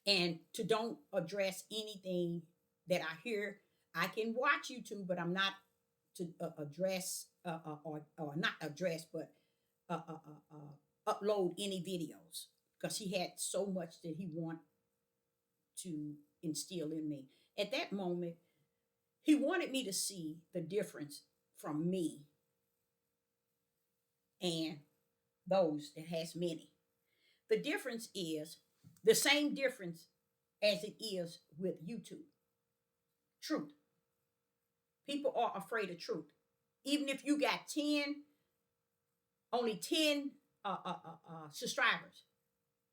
and to don't address anything that I hear. I can watch YouTube, but I'm not to address or not address, but upload any videos, because he had so much that he wanted to instill in me. At that moment, he wanted me to see the difference from me and those that has many. The difference is the same difference as it is with YouTube. Truth. People are afraid of truth. Even if you got only 10 subscribers,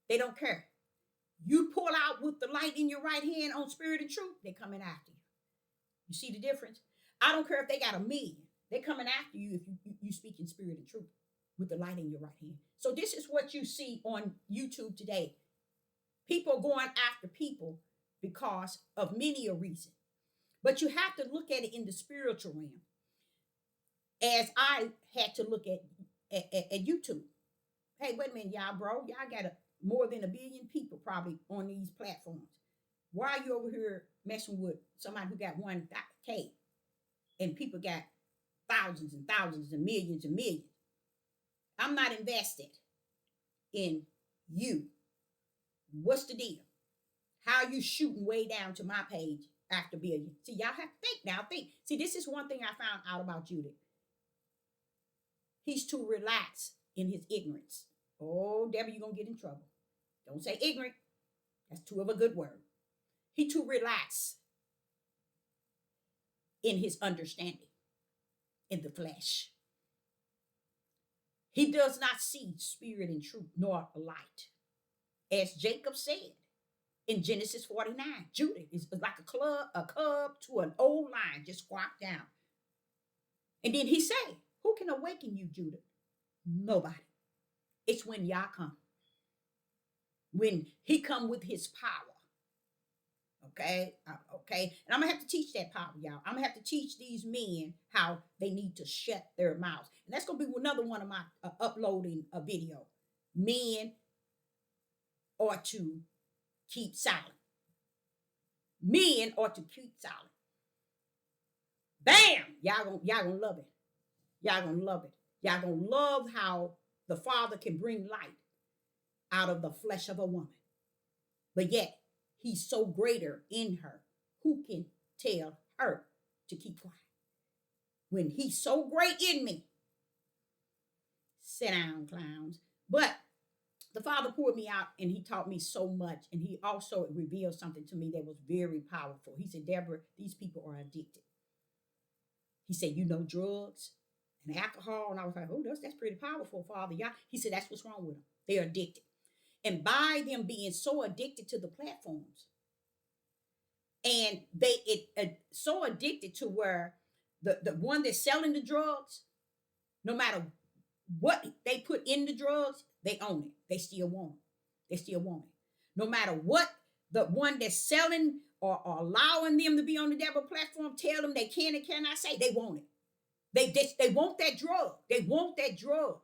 they don't care. You pull out with the light in your right hand on spirit and truth, they're coming after you. You see the difference? I don't care if they got 1 million. They're coming after you if you speak in spirit and truth with the light in your right hand. So this is what you see on YouTube today. People going after people because of many a reason. But you have to look at it in the spiritual realm, as I had to look at YouTube. Hey, wait a minute, y'all, bro. Y'all got more than 1 billion people probably on these platforms. Why are you over here messing with somebody who got 1K and people got thousands and thousands and millions? I'm not invested in you. What's the deal? How are you shooting way down to my page after billion? See, y'all have to think now. See, this is one thing I found out about Judith. He's too relaxed in his ignorance. Oh, Debbie, you're going to get in trouble. Don't say ignorant. That's too of a good word. He too relaxed in his understanding in the flesh. He does not see spirit and truth nor light. As Jacob said in Genesis 49, Judah is like a cub to an old lion just squawked down. And then he said, who can awaken you, Judah? Nobody. It's when Yah come. When he come with his power. Okay? Okay? And I'm going to have to teach that power, y'all. I'm going to have to teach these men how they need to shut their mouths. And that's going to be another one of my uploading a video. Men ought to keep silent. Men ought to keep silent. Bam! Y'all gonna love it. Y'all gonna love it. Y'all gonna love how the Father can bring light out of the flesh of a woman. But yet, he's so greater in her. Who can tell her to keep quiet? When he's so great in me. Sit down, clowns. But the Father poured me out and he taught me so much. And he also revealed something to me that was very powerful. He said, Deborah, these people are addicted. He said, you know, drugs and alcohol. And I was like, oh, that's pretty powerful, Father. Yeah. He said, that's what's wrong with them. They're addicted. And by them being so addicted to the platforms, and so addicted to where the one that's selling the drugs, no matter what they put in the drugs, they own it. They still want it. They still want it. No matter what the one that's selling or allowing them to be on the devil platform tell them they can and cannot say, they want it. They want that drug. They want that drug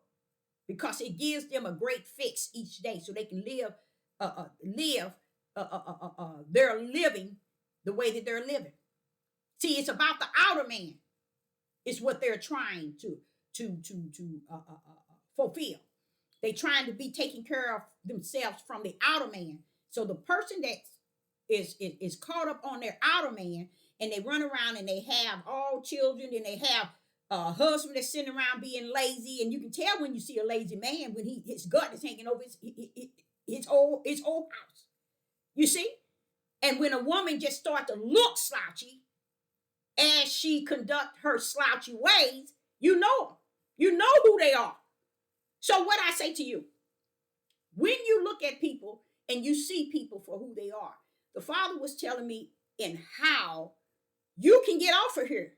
because it gives them a great fix each day so they can live their living the way that they're living. See, it's about the outer man. It's what they're trying to fulfill. They're trying to be taking care of themselves from the outer man. So the person that is caught up on their outer man, and they run around and they have all children, and they have a husband that's sitting around being lazy, and you can tell when you see a lazy man when his gut is hanging over his whole house. You see? And when a woman just starts to look slouchy as she conduct her slouchy ways, you know them. You know who they are. So what I say to you, when you look at people and you see people for who they are, the Father was telling me in how you can get off of here.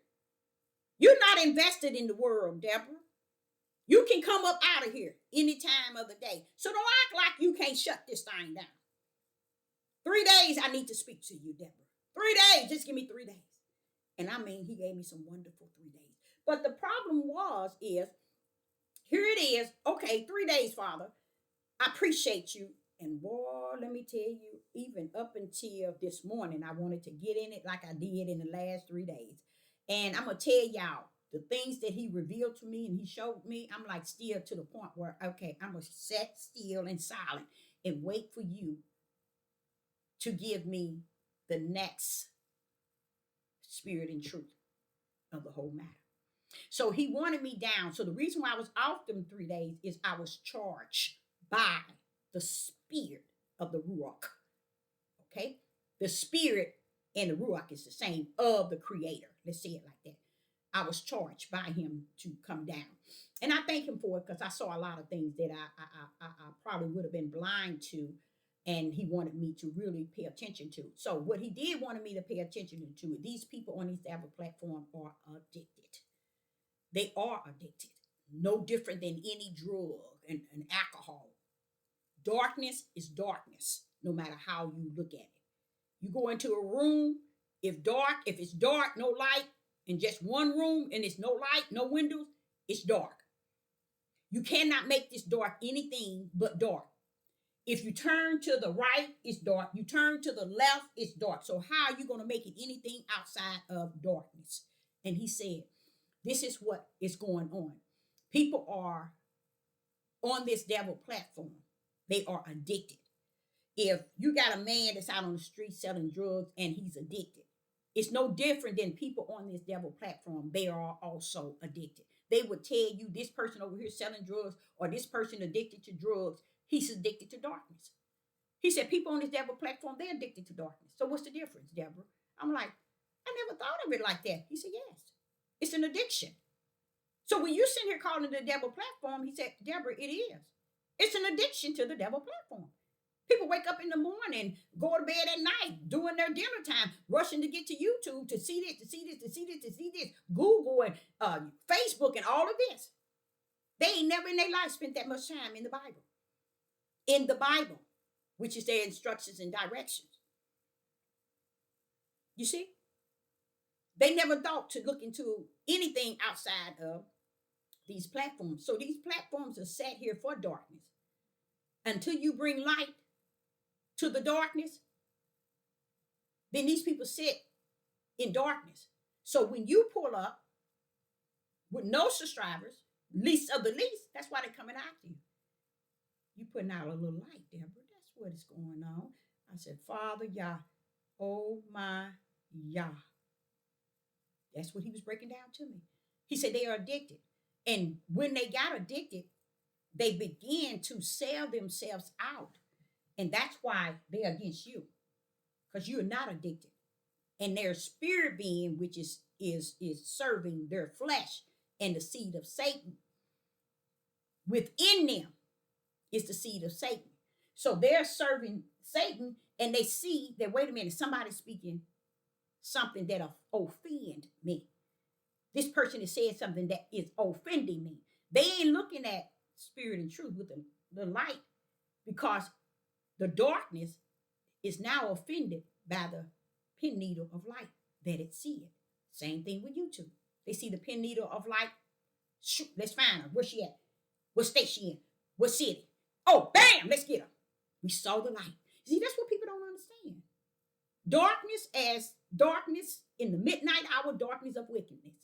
You're not invested in the world, Deborah. You can come up out of here any time of the day. So don't act like you can't shut this thing down. 3 days I need to speak to you, Deborah. 3 days. Just give me 3 days. And I mean, he gave me some wonderful 3 days. But the problem is, here it is. Okay, 3 days, Father. I appreciate you. And boy, let me tell you, even up until this morning, I wanted to get in it like I did in the last 3 days. And I'm going to tell y'all, the things that he revealed to me and he showed me, I'm like still to the point where, okay, I'm going to sit still and silent and wait for you to give me the next spirit and truth of the whole matter. So he wanted me down. So the reason why I was off them 3 days is I was charged by the spirit of the Ruach. Okay? The spirit and the Ruach is the same, of the Creator. Let's say it like that. I was charged by him to come down. And I thank him for it because I saw a lot of things that I probably would have been blind to, and he wanted me to really pay attention to. So what he did wanted me to pay attention to, these people on this Apple platform are addicted. They are addicted. No different than any drug and alcohol. Darkness is darkness, no matter how you look at it. You go into a room, if it's dark, no light, in just one room, and it's no light, no windows, it's dark. You cannot make this dark anything but dark. If you turn to the right, it's dark. You turn to the left, it's dark. So how are you going to make it anything outside of darkness? And he said, this is what is going on. People are on this devil platform. They are addicted. If you got a man that's out on the street selling drugs and he's addicted, it's no different than people on this devil platform. They are also addicted. They would tell you this person over here selling drugs or this person addicted to drugs, he's addicted to darkness. He said people on this devil platform, they're addicted to darkness. So what's the difference, Deborah? I'm like, I never thought of it like that. He said, yes, it's an addiction. So when you sit here calling the devil platform, he said, Deborah, it is. It's an addiction to the devil platform. People wake up in the morning, go to bed at night, doing their dinner time, rushing to get to YouTube to see this, to see this, to see this, to see this, Google and Facebook and all of this. They ain't never in their life spent that much time in the Bible. In the Bible, which is their instructions and directions. You see? They never thought to look into anything outside of these platforms. So these platforms are set here for darkness. Until you bring light to the darkness, then these people sit in darkness. So when you pull up with no subscribers, least of the least, that's why they're coming after you. You putting out a little light, Deborah. That's what is going on. I said, Father Yah, oh my Yah. That's what he was breaking down to me. He said they are addicted. And when they got addicted, they began to sell themselves out. And that's why they're against you. Because you're not addicted. And their spirit being, which is serving their flesh and the seed of Satan, within them is the seed of Satan. So they're serving Satan, and they see that, wait a minute, somebody's speaking something that offend me. This person is saying something that is offending me. They ain't looking at spirit and truth with the light, because the darkness is now offended by the pin needle of light that it see it. Same thing with YouTube. They see the pin needle of light. Shoot, let's find her. Where she at? What state she in? What city? Oh, bam, let's get her. We saw the light. See, that's what people don't understand. Darkness as darkness in the midnight hour, darkness of wickedness.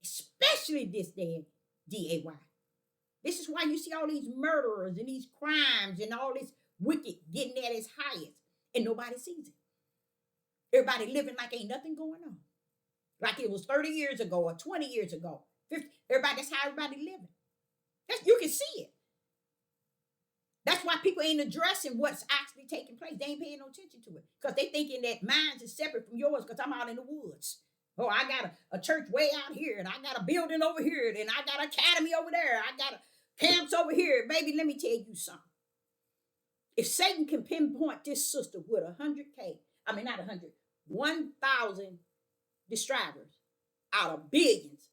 Especially this day, DAY. This is why you see all these murderers and these crimes and all this wicked getting at its highest, and nobody sees it. Everybody living like ain't nothing going on. Like it was 30 years ago or 20 years ago. 50, that's how everybody living. You can see it. That's why people ain't addressing what's actually taking place. They ain't paying no attention to it. Because they thinking that mine is separate from yours because I'm out in the woods. Oh, I got a church way out here, and I got a building over here, and I got an academy over there. I got camps over here. Baby, let me tell you something. If Satan can pinpoint this sister with 100K, I mean, not 100, 1,000 distribers out of billions,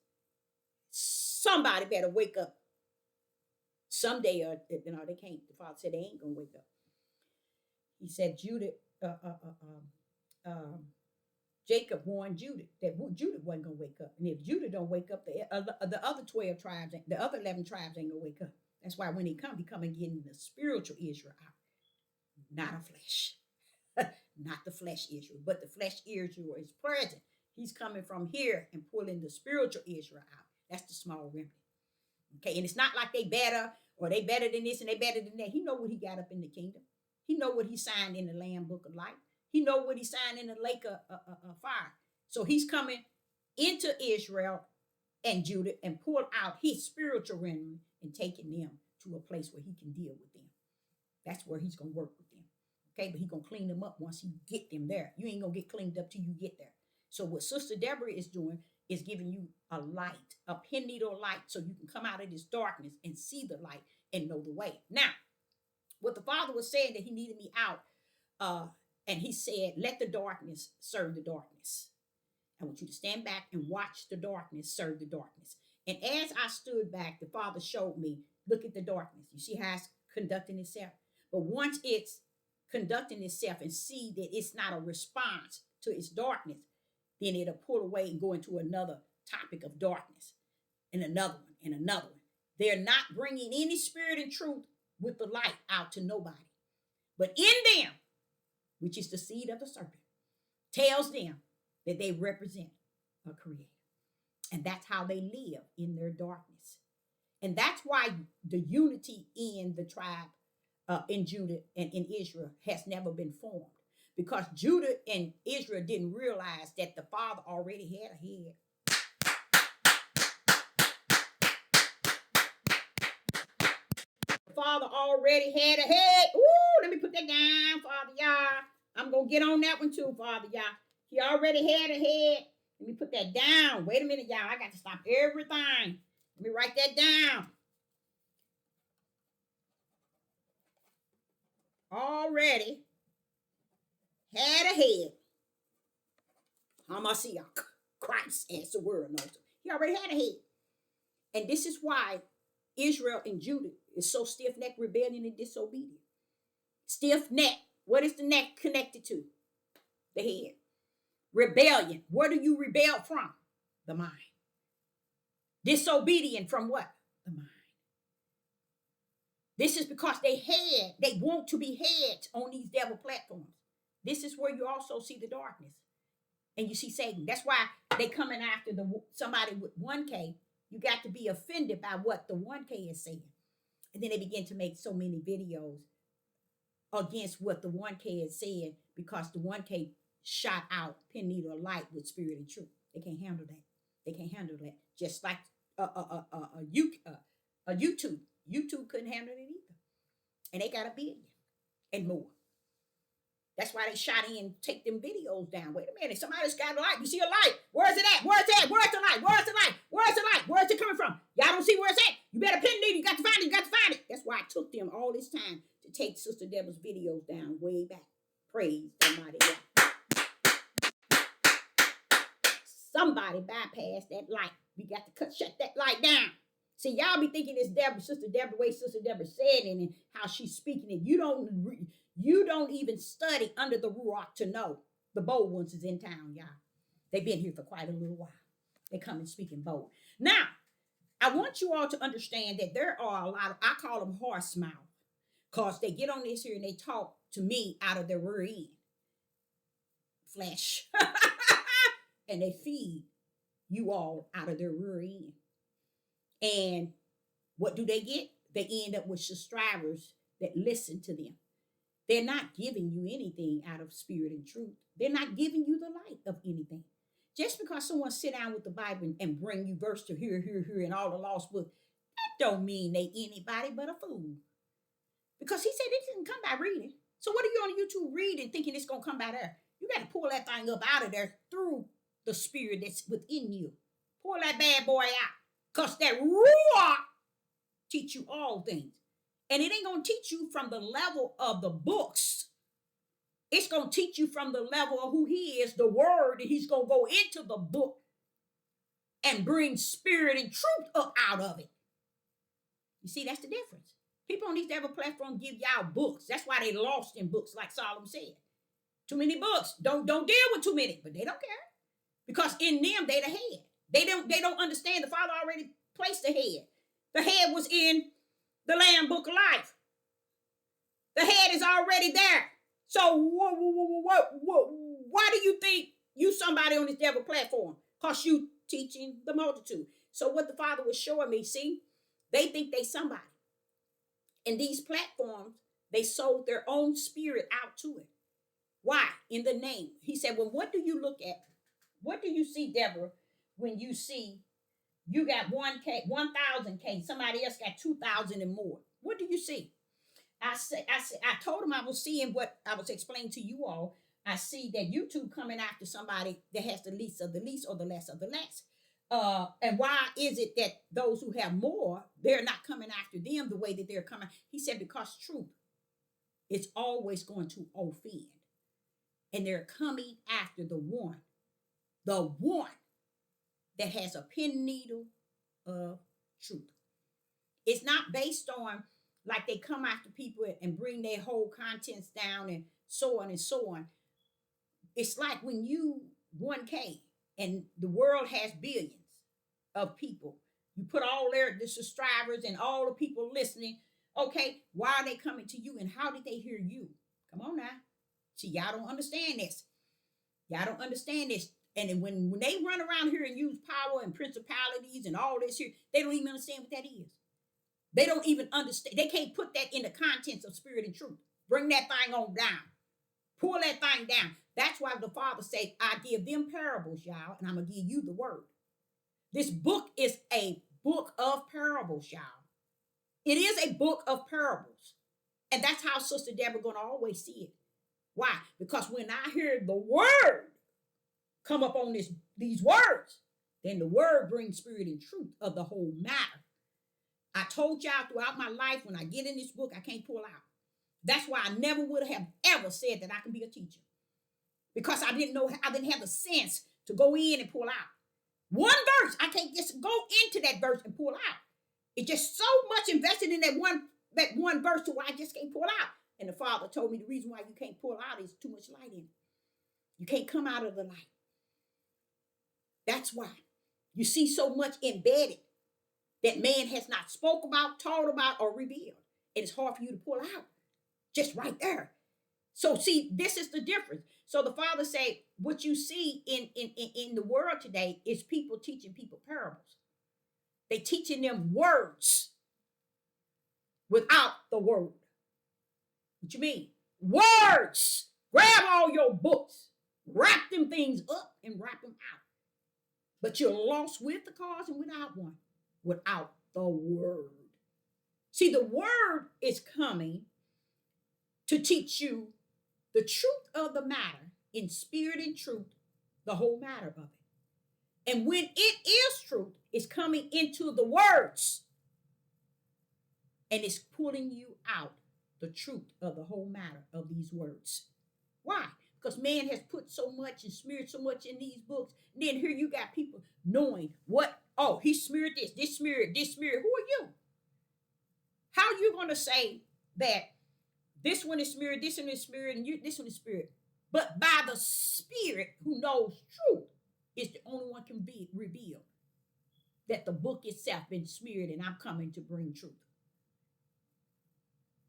somebody better wake up someday, or they can't. The Father said they ain't gonna wake up. He said Jacob warned Judah that Judah wasn't gonna wake up, and if Judah don't wake up, the other 12 tribes, the other 11 tribes ain't gonna wake up. That's why when he come and getting the spiritual Israel out, not a flesh, not the flesh Israel, but the flesh Israel is present. He's coming from here and pulling the spiritual Israel out. That's the small remnant. Okay, and it's not like they better or they better than this and they better than that. He know what he got up in the kingdom. He know what he signed in the Lamb Book of Life. He know what he signed in the lake of fire. So he's coming into Israel and Judah and pull out his spiritual remnant and taking them to a place where he can deal with them. That's where he's going to work with them. Okay, but he's going to clean them up once he get them there. You ain't going to get cleaned up till you get there. So what Sister Deborah is doing is giving you a light, a pin needle light, so you can come out of this darkness and see the light and know the way. Now, what the Father was saying that he needed me out, and he said, let the darkness serve the darkness. I want you to stand back and watch the darkness serve the darkness. And as I stood back, the Father showed me, look at the darkness. You see how it's conducting itself? But once it's conducting itself and see that it's not a response to its darkness, then it'll pull away and go into another topic of darkness, and another one, and another one. They're not bringing any spirit and truth with the light out to nobody. But in them, which is the seed of the serpent, tells them that they represent a creator. And that's how they live in their darkness. And that's why the unity in the tribe, in Judah and in Israel, has never been formed. Because Judah and Israel didn't realize that the Father already had a head. The Father already had a head. Ooh, let me put that down, Father Yah. I'm going to get on that one too, Father Yah. He already had a head. Let me put that down. Wait a minute, y'all. I got to stop everything. Let me write that down. Already had a head. Hamashiach. Christ, as the word knows. He already had a head. And this is why Israel and Judah is so stiff-necked, rebellion, and disobedient. Stiff-necked. What is the neck connected to? The head. Rebellion. Where do you rebel from? The mind. Disobedient from what? The mind. This is because they want to be heads on these devil platforms. This is where you also see the darkness. And you see Satan. That's why they coming after somebody with 1K. You got to be offended by what the 1K is saying. And then they begin to make so many videos against what the 1K is saying because the 1K shot out pin needle light with spirit and truth. They can't handle that. They can't handle that. Just like YouTube. YouTube couldn't handle it either. And they got 1 billion and more. That's why they shot in, take them videos down. Wait a minute, somebody's got a light. You see a light. Where's it at? Where's it at? Where's the light? Where's the light? Where's the light? Where's it coming from? Y'all don't see where it's at. You better pin it. You got to find it. You got to find it. That's why it took them all this time to take Sister Deborah's videos down way back. Praise the mighty God. Somebody bypassed that light. We got to shut that light down. See, y'all be thinking it's Sister Deborah, way Sister Deborah said it and how she's speaking it. You don't even study under the Ruach to know the bold ones is in town, y'all. They've been here for quite a little while. They come and speaking bold. Now, I want you all to understand that there are a lot of, I call them horse mouth, because they get on this here and they talk to me out of their rear end. Flesh. And they feed you all out of their rear end. And what do they get? They end up with subscribers that listen to them. They're not giving you anything out of spirit and truth. They're not giving you the light of anything. Just because someone sit down with the Bible and bring you verse to here, and all the lost books, that don't mean they anybody but a fool. Because he said it didn't come by reading. So what are you on YouTube reading thinking it's going to come by there? You got to pull that thing up out of there through the spirit that's within you. Pull that bad boy out. Because that Ruach teach you all things. And it ain't going to teach you from the level of the books. It's going to teach you from the level of who he is, the word, and he's going to go into the book and bring spirit and truth up out of it. You see, that's the difference. People on these devil platforms give y'all books. That's why they lost in books, like Solomon said. Too many books. Don't deal with too many, but they don't care. Because in them, they the head. They don't understand the Father already placed the head. The head was in the Lamb Book of Life. The head is already there. So why do you think you somebody on this devil platform? Because you teaching the multitude. So what the Father was showing me, see, they think they somebody. And these platforms, they sold their own spirit out to it. Why? In the name. He said, well, what do you look at? What do you see, Deborah, when you see you got 1K, 1,000K, somebody else got 2,000 and more? What do you see? I told him I was seeing what I was explaining to you all. I see that YouTube coming after somebody that has the least of the least or the less of the less. And why is it that those who have more, they're not coming after them the way that they're coming? He said, because truth is always going to offend. And they're coming after the one that has a pin needle of truth. It's not based on like they come after people and bring their whole contents down and so on and so on. It's like when you 1K and the world has billions of people. You put all the subscribers and all the people listening. Okay, why are they coming to you and how did they hear you? Come on now. See, y'all don't understand this. Y'all don't understand this. And when they run around here and use power and principalities and all this here, they don't even understand what that is. They don't even understand. They can't put that in the contents of spirit and truth. Bring that thing on down. Pull that thing down. That's why the Father said, I give them parables, y'all, and I'm going to give you the word. This book is a book of parables, y'all. It is a book of parables. And that's how Sister Deborah going to always see it. Why? Because when I hear the word, come up on these words, then the word brings spirit and truth of the whole matter. I told y'all throughout my life, when I get in this book, I can't pull out. That's why I never would have ever said that I can be a teacher, because I didn't know, I didn't have the sense to go in and pull out one verse. I can't just go into that verse and pull out. It's just so much invested in that one verse to where I just can't pull out. And the Father told me the reason why you can't pull out is too much light in it. You can't come out of the light. That's why you see so much embedded that man has not spoke about, taught about, or revealed. And it's hard for you to pull out. Just right there. So see, this is the difference. So the Father say, what you see in the world today is people teaching people parables. They teaching them words without the word. What you mean? Words. Grab all your books, wrap them things up and wrap them out. But you're lost with the cause and without one. Without the word. See, the word is coming to teach you the truth of the matter in spirit and truth, the whole matter of it. And when it is truth, it's coming into the words and it's pulling you out the truth of the whole matter of these words. Why? Because man has put so much and smeared so much in these books. And then here you got people knowing what, oh, he smeared this smeared, this smeared. Who are you? How are you going to say that this one is smeared, this one is smeared, and this one is spirit? But by the Spirit who knows truth is the only one can be revealed that the book itself been smeared and I'm coming to bring truth.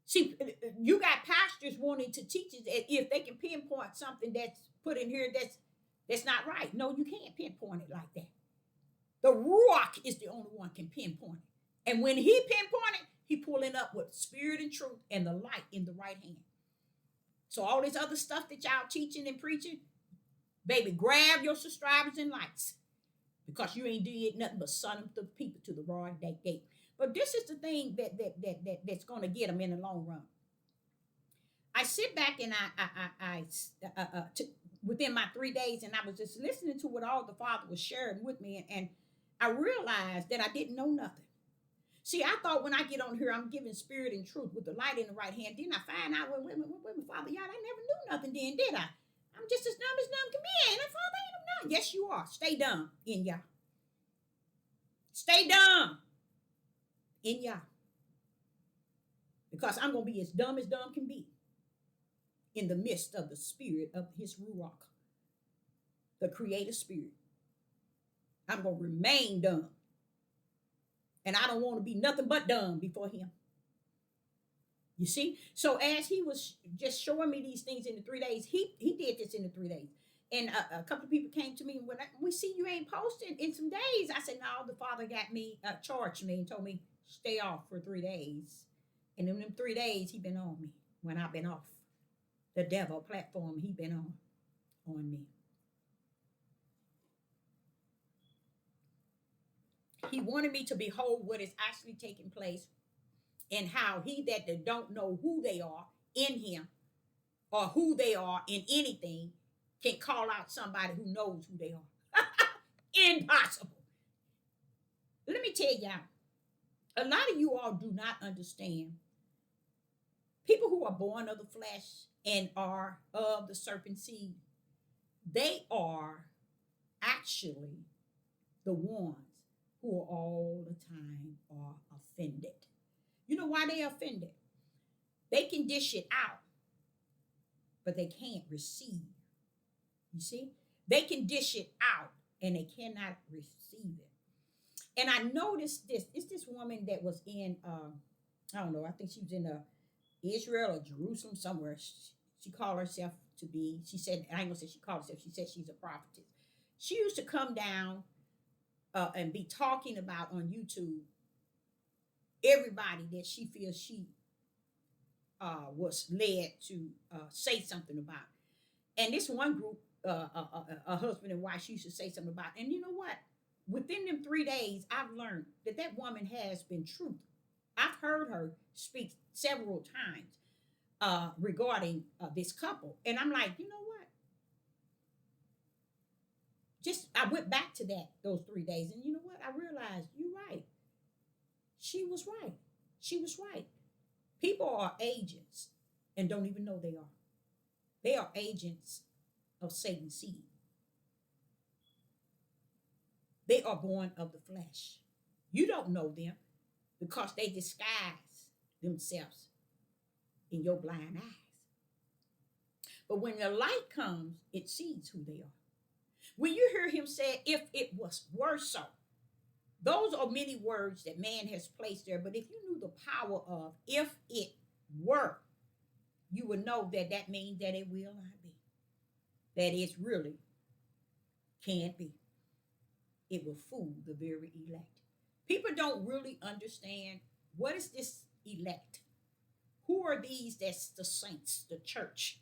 See, you got pastors wanting to teach us if they can pinpoint something that's put in here that's not right. No, you can't pinpoint it like that. The Ruach is the only one can pinpoint it. And when he pinpoint it, he pulling up with spirit and truth and the light in the right hand. So all this other stuff that y'all teaching and preaching, baby, grab your subscribers and likes, because you ain't did nothing but son the people to the broad gate. But this is the thing that's going to get them in the long run. I sit back and within my 3 days, and I was just listening to what all the Father was sharing with me, and I realized that I didn't know nothing. See, I thought when I get on here, I'm giving spirit and truth with the light in the right hand. Then I find out, well, wait a minute, Father, y'all, I never knew nothing then, did I? I'm just as dumb can be. And Father, I ain't know. Yes, you are. Stay dumb in y'all. Stay dumb in y'all. Because I'm going to be as dumb can be in the midst of the spirit of his Ruach, the creative spirit. I'm going to remain dumb. And I don't want to be nothing but dumb before him. You see? So as he was just showing me these things in the 3 days, he did this in the 3 days. And a couple of people came to me, when we see you ain't posting in some days. I said, no, the Father got me, charged me and told me, stay off for 3 days. And in them 3 days, he been on me when I've been off. The devil platform, he been on me. He wanted me to behold what is actually taking place, and how he that don't know who they are in him or who they are in anything can call out somebody who knows who they are. Impossible. Let me tell y'all, a lot of you all do not understand. People who are born of the flesh and are of the serpent seed, they are actually the ones who are all the time are offended. You know why they are offended? They can dish it out, but they can't receive. You see? They can dish it out and they cannot receive it. And I noticed this. It's this woman that was in, I don't know, I think she was in Israel or Jerusalem somewhere. She called herself to be, she said, I ain't gonna say she called herself, she said she's a prophetess. She used to come down and be talking about on YouTube everybody that she feels she was led to say something about. And this one group, a husband and wife, she used to say something about. And you know what? Within them 3 days, I've learned that woman has been truth. I've heard her speak several times regarding this couple. And I'm like, you know what? Just I went back to that those 3 days, and you know what? I realized you're right. She was right. She was right. People are agents and don't even know they are. They are agents of Satan's seed. They are born of the flesh. You don't know them because they disguise themselves in your blind eyes. But when the light comes, it sees who they are. When you hear him say, if it were so, those are many words that man has placed there. But if you knew the power of if it were, you would know that that means that it will not be. That it really can't be. It will fool the very elect. People don't really understand what is this elect. Who are these that's the saints, the church?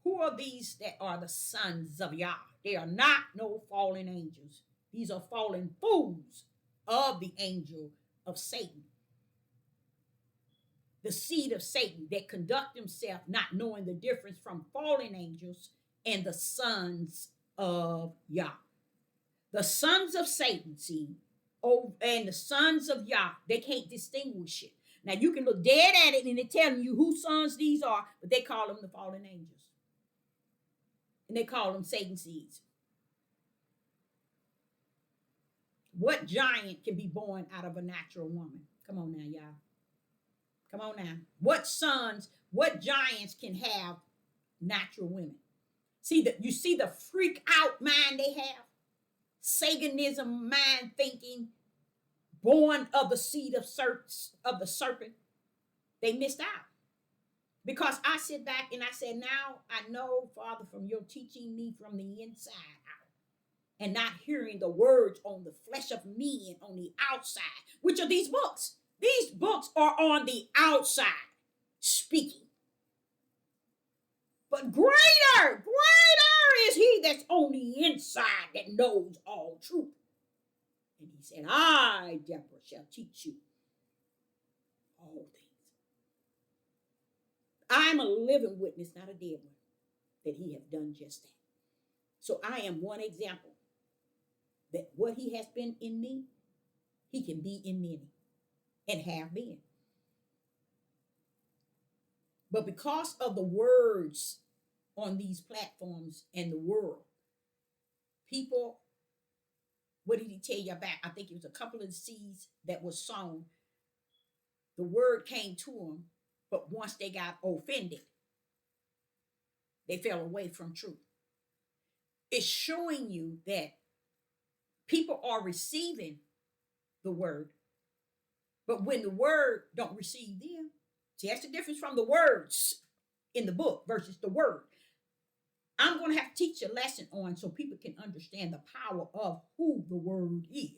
Who are these that are the sons of Yah? They are not no fallen angels. These are fallen fools of the angel of Satan. The seed of Satan that conduct themselves not knowing the difference from fallen angels and the sons of Yah. The sons of Satan, see, oh, and the sons of Yah, they can't distinguish it. Now you can look dead at it and they're telling you whose sons these are, but they call them the fallen angels. And they call them Satan seeds. What giant can be born out of a natural woman? Come on now, y'all. Come on now. What sons, what giants can have natural women? You see the freak out mind they have? Satanism mind thinking, born of the seed of the serpent. They missed out. Because I sit back and I said, now I know, Father, from your teaching me from the inside out and not hearing the words on the flesh of me and on the outside, which are these books. These books are on the outside speaking. But greater is he that's on the inside that knows all truth. And he said, I, Deborah, shall teach you all things. I'm a living witness, not a dead one, that he has done just that. So I am one example that what he has been in me, he can be in many and have been. But because of the words on these platforms and the world, people, what did he tell you about? I think it was a couple of seeds that was sown. The word came to them, but once they got offended, they fell away from truth. It's showing you that people are receiving the word, but when the word don't receive them, see, that's the difference from the words in the book versus the word. I'm going to have to teach a lesson on so people can understand the power of who the word is.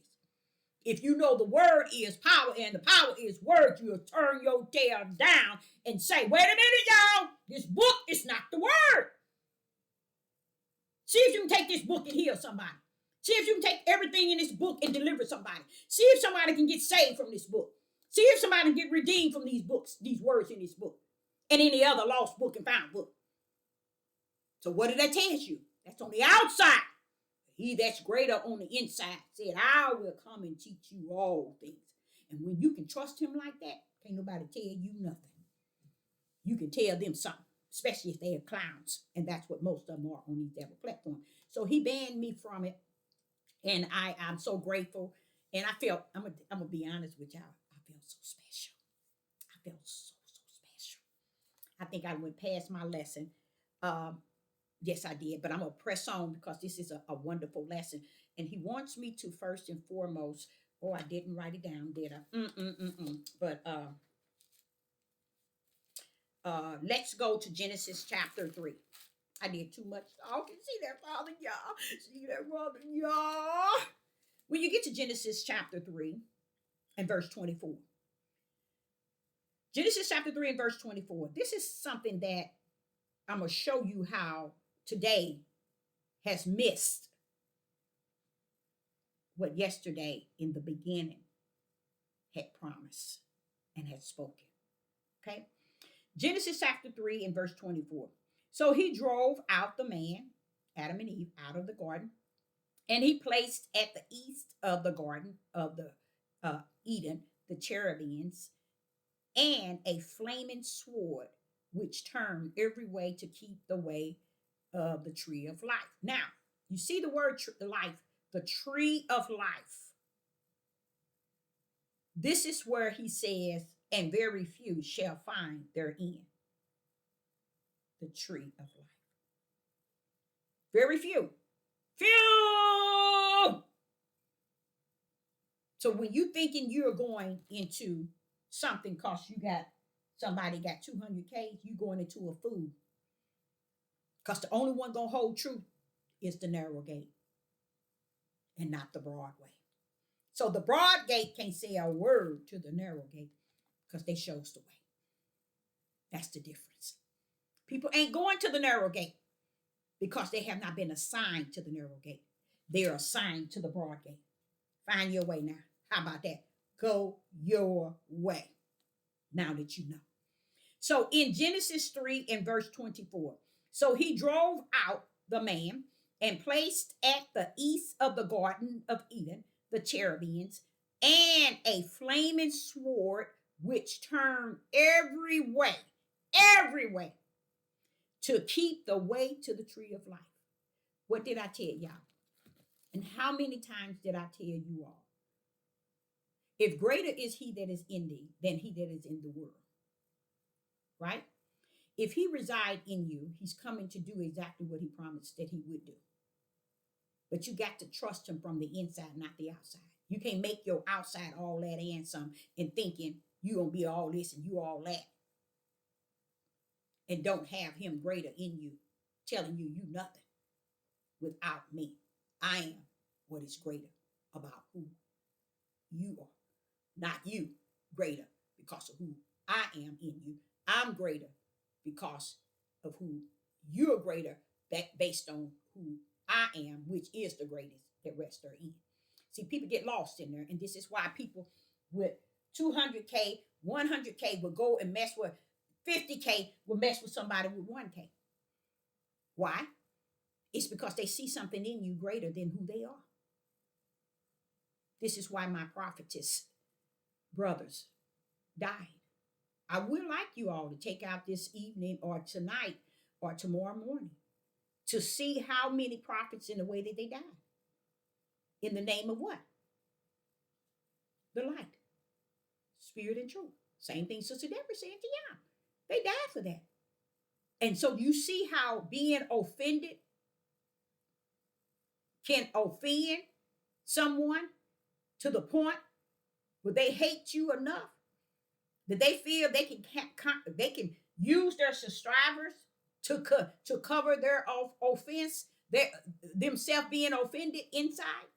If you know the word is power and the power is word, you'll turn your tail down and say, wait a minute, y'all, this book is not the word. See if you can take this book and heal somebody. See if you can take everything in this book and deliver somebody. See if somebody can get saved from this book. See if somebody can get redeemed from these books, these words in this book, and any other lost book and found book. So what did that tell you? That's on the outside. He that's greater on the inside said, I will come and teach you all things. And when you can trust him like that, can't nobody tell you nothing. You can tell them something, especially if they are clowns. And that's what most of them are on these devil platforms. So he banned me from it. And I'm so grateful. And I felt, I'm going to be honest with y'all, I felt so special. I felt so special. I think I went past my lesson. Yes, I did, but I'm going to press on because this is a wonderful lesson. And he wants me to first and foremost, oh, I didn't write it down, did I? But let's go to Genesis chapter 3. I did too much talking. See that, Father, y'all? See that, Father, y'all? When you get to Genesis chapter 3 and verse 24. Genesis chapter 3 and verse 24. This is something that I'm going to show you how today has missed what yesterday in the beginning had promised and had spoken. Okay? Genesis chapter 3 and verse 24. So he drove out the man, Adam and Eve, out of the garden And he placed at the east of the garden of the Eden the cherubims and a flaming sword which turned every way to keep the way of the tree of life. Now, you see the word life, the tree of life. This is where he says, and very few shall find therein the tree of life. Very few. Few. So when you thinking you're going into something cause you got somebody got 200K, you going into a food. Because the only one gonna hold true is the narrow gate and not the broad way. So the broad gate can't say a word to the narrow gate because they shows the way. That's the difference. People ain't going to the narrow gate because they have not been assigned to the narrow gate. They're assigned to the broad gate. Find your way now. How about that? Go your way. Now that you know. So in Genesis 3 and verse 24, so he drove out the man and placed at the east of the Garden of Eden the cherubims and a flaming sword which turned every way to keep the way to the tree of life. What did I tell y'all? And how many times did I tell you all? If greater is he that is in thee than he that is in the world, right? If he reside in you, he's coming to do exactly what he promised that he would do. But you got to trust him from the inside, not the outside. You can't make your outside all that and some and thinking you gonna be all this and you all that. And don't have him greater in you, telling you nothing without me. I am what is greater about who you are. Not you greater because of who I am in you. I'm greater because of who you're greater based on who I am, which is the greatest that rests therein. See, people get lost in there, and this is why people with 200K, 100K will go and mess with 50K, will mess with somebody with 1K. Why? It's because they see something in you greater than who they are. This is why my prophetess brothers died. I would like you all to take out this evening or tonight or tomorrow morning to see how many prophets in the way that they died. In the name of what? The light, spirit, and truth. Same thing Sister Deborah said to y'all. They died for that. And so you see how being offended can offend someone to the point where they hate you enough that they feel they can use their subscribers to cover their offense, themselves being offended inside.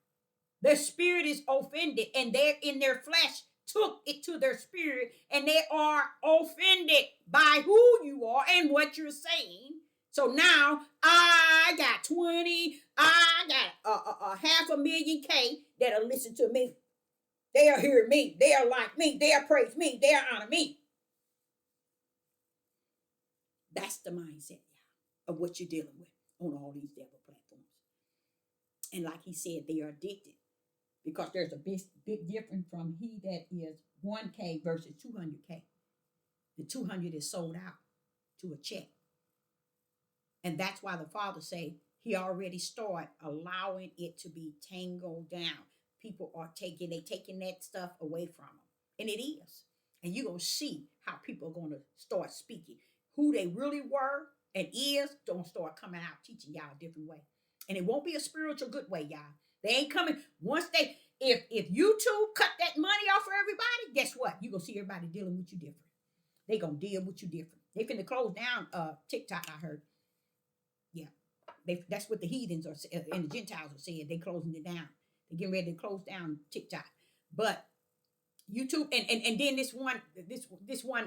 Their spirit is offended, and they're in their flesh took it to their spirit, and they are offended by who you are and what you're saying. So now I got 20, I got a 500,000K that'll listen to me. They'll hear me. They'll like me. They'll praise me. They'll honor me. That's the mindset of what you're dealing with on all these devil platforms. And like he said, they are addicted because there's a big difference from he that is 1K versus 200K. The 200 is sold out to a check. And that's why the Father say he already started allowing it to be tangled down. People are taking that stuff away from them. And it is. And you're going to see how people are going to start speaking. Who they really were and is don't start coming out teaching y'all a different way. And it won't be a spiritual good way, y'all. They ain't coming. Once if YouTube cut that money off for everybody, guess what? You're going to see everybody dealing with you different. They going to deal with you different. They finna close down TikTok, I heard. Yeah. That's what the heathens are and the Gentiles are saying. They closing it down. They're getting ready to close down TikTok. But YouTube and then this one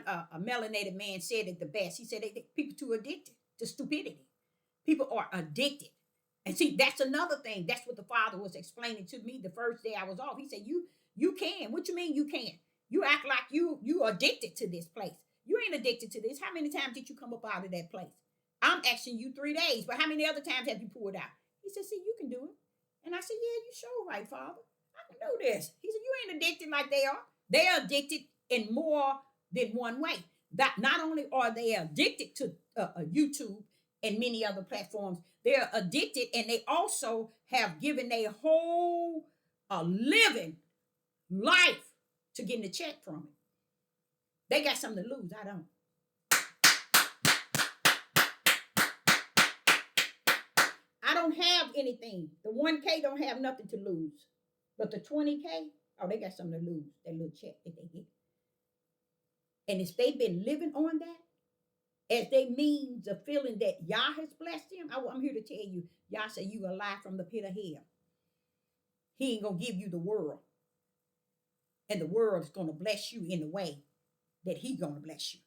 a melanated man said it the best. He said people too addicted to stupidity. People are addicted. And see, that's another thing. That's what the Father was explaining to me the first day I was off. He said, you can. What you mean you can? You act like you addicted to this place. You ain't addicted to this. How many times did you come up out of that place? I'm asking you 3 days, but how many other times have you pulled out? He said, see, you can do it. And I said, yeah, you sure right, Father. I know this. He said, you ain't addicted like they are. They are addicted in more than one way. That not only are they addicted to YouTube and many other platforms, they're addicted, and they also have given their whole living life to getting a check from it. They got something to lose. I don't. I don't have anything. The 1K don't have nothing to lose. But the 20K, oh, they got something to lose. That little check that they get. And if they've been living on that as they means of feeling that Yah has blessed them, I'm here to tell you, Yah say you a lie from the pit of hell. He ain't gonna give you the world. And the world is gonna bless you in the way that he gonna bless you.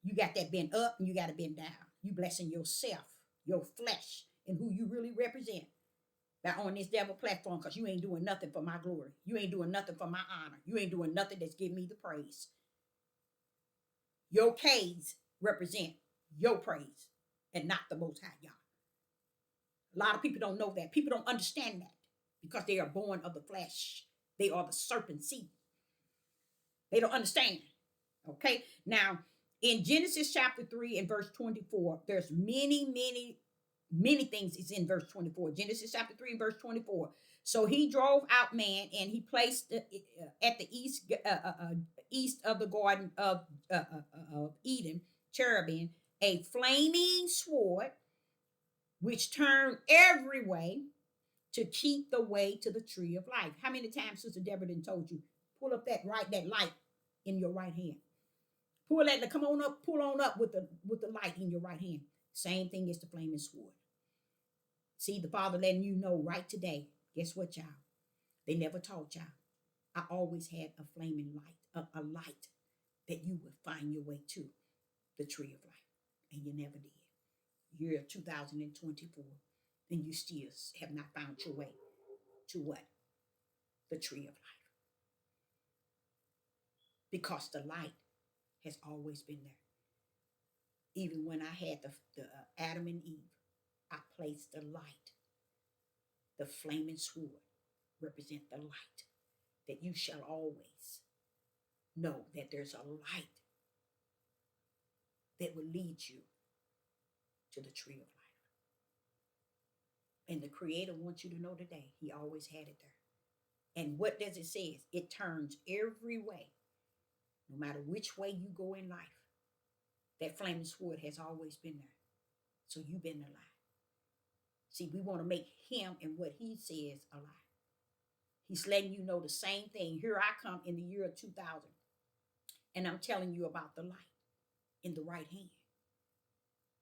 You got that bent up and you got to bend down. You blessing yourself, your flesh, and who you really represent by on this devil platform, because you ain't doing nothing for my glory. You ain't doing nothing for my honor. You ain't doing nothing that's giving me the praise. Your K's represent your praise and not the Most High Yah. A lot of people don't know that. People don't understand that because they are born of the flesh. They are the serpent seed. They don't understand. Okay? Now, in Genesis chapter 3 and verse 24, there's many things is in verse 24. Genesis chapter 3 and verse 24. So he drove out man, and he placed at the east of the garden of Eden, cherubim, a flaming sword, which turned every way to keep the way to the tree of life. How many times Sister Deborah done told you, pull up that light in your right hand. Pull that, come on up, pull on up with the light in your right hand. Same thing as the flaming sword. See, the Father letting you know right today, guess what, y'all? They never taught y'all. I always had a flaming light, a light that you would find your way to the tree of life. And you never did. Year 2024, and you still have not found your way to what? The tree of life. Because the light has always been there. Even when I had the Adam and Eve, I placed the light. The flaming sword represent the light, that you shall always know that there's a light that will lead you to the tree of life. And the Creator wants you to know today, he always had it there. And what does it say? It turns every way, no matter which way you go in life. That flaming sword has always been there. So you've been alive. See, we want to make him and what he says alive. He's letting you know the same thing. Here I come in the year 2000, and I'm telling you about the light in the right hand.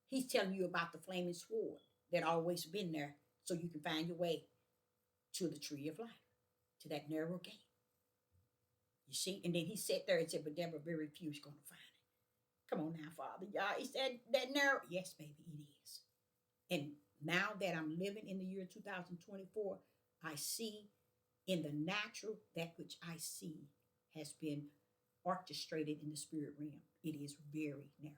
He's telling you about the flaming sword that always been there, so you can find your way to the tree of life, to that narrow gate. You see? And then he sat there and said, but Deborah, very few is going to find it. Come on now, Father. Y'all, is that narrow? Yes, baby, it is. And now that I'm living in the year 2024, I see in the natural that which I see has been orchestrated in the spirit realm. It is very narrow.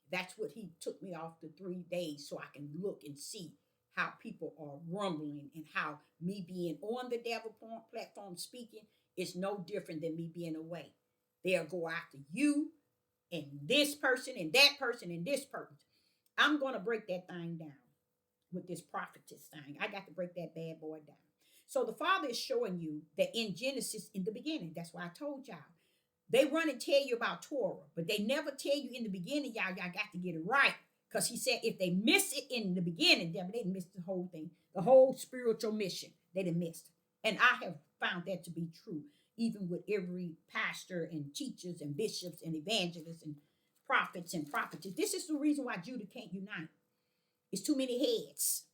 That's what he took me off the 3 days, so I can look and see how people are rumbling, and how me being on the devil platform speaking is no different than me being away. They'll go after you and this person and that person and this person. I'm going to break that thing down with this prophetess thing. I got to break that bad boy down. So the Father is showing you that in Genesis, in the beginning, that's why I told y'all, they run and tell you about Torah, but they never tell you in the beginning, y'all got to get it right. Because he said if they miss it in the beginning, then they missed the whole thing, the whole spiritual mission. They didn't miss it. And I have found that to be true, even with every pastor and teachers and bishops and evangelists and prophets and prophetess. This is the reason why Judah can't unite. It's too many heads.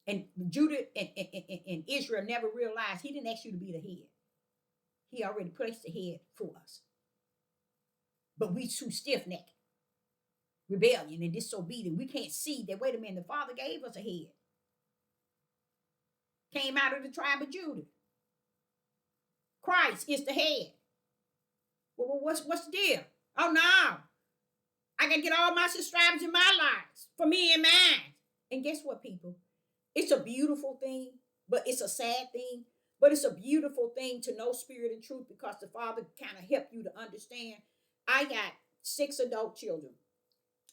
And Judah and Israel never realized he didn't ask you to be the head. He already placed the head for us. But we too stiff-necked. Rebellion and disobedient. We can't see that, wait a minute, the Father gave us a head. Came out of the tribe of Judah. Christ is the head. Well, what's the deal? Oh, no. I got to get all my subscribers in my lives for me and mine. And guess what, people? It's a beautiful thing, but it's a sad thing. But it's a beautiful thing to know spirit and truth because the Father kind of helped you to understand. I got 6 adult children.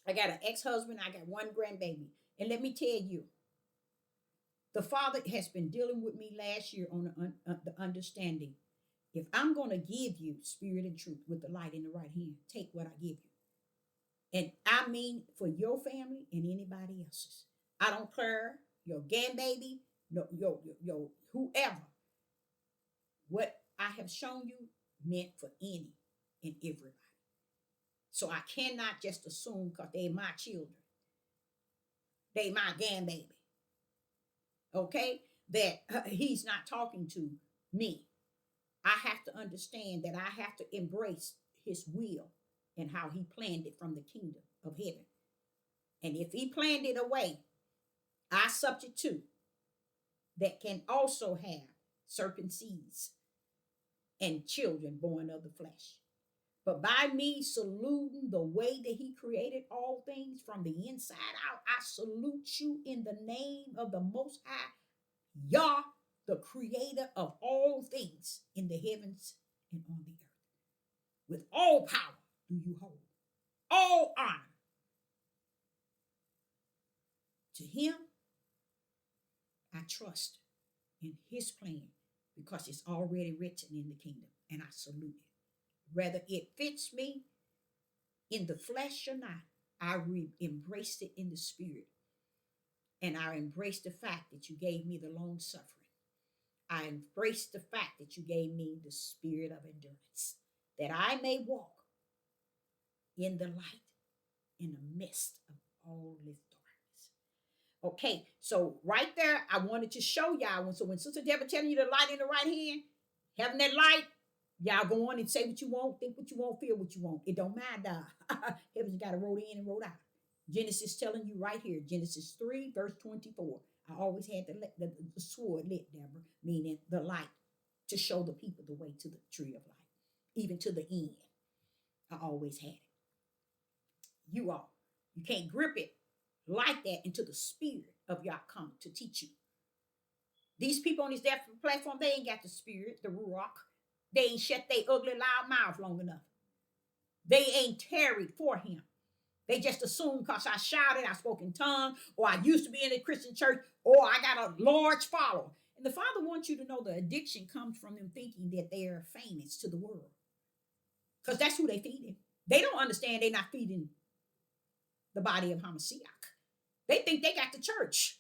I got an ex-husband. I got one grandbaby. And let me tell you, the Father has been dealing with me last year on the understanding. If I'm going to give you spirit and truth with the light in the right hand, take what I give you. And I mean for your family and anybody else's. I don't care your grandbaby, no, your whoever. What I have shown you meant for any and everybody. So I cannot just assume because they my children, they my grandbaby, okay, that he's not talking to me. I have to understand that I have to embrace his will and how he planned it from the kingdom of heaven. And if he planned it away, I subject to that can also have serpent seeds and children born of the flesh. But by me saluting the way that he created all things from the inside out, I salute you in the name of the Most High, Yah, the creator of all things in the heavens and on the earth. With all power do you hold, all honor to him. I trust in his plan because it's already written in the kingdom, and I salute it. Whether it fits me in the flesh or not, embraced it in the spirit. And I embrace the fact that you gave me the long suffering. I embrace the fact that you gave me the spirit of endurance, that I may walk in the light in the midst of all this darkness. Okay, so right there, I wanted to show y'all. So when Sister Deborah telling you the light in the right hand, having that light, y'all go on and say what you want, think what you want, feel what you want. It don't matter. Heaven's got a road in and road out. Genesis telling you right here, Genesis 3, verse 24. I always had the sword lit, Deborah, meaning the light, to show the people the way to the tree of life, even to the end. I always had it. You all, you can't grip it like that until the spirit of Yah come to teach you. These people on this platform, they ain't got the spirit, the ruach. They ain't shut their ugly loud mouth long enough. They ain't tarried for him. They just assume because I shouted, I spoke in tongues, or I used to be in a Christian church, or I got a large follower. And the Father wants you to know the addiction comes from them thinking that they are famous to the world. Because that's who they feeding. They don't understand they're not feeding the body of Hamashiach. They think they got the church.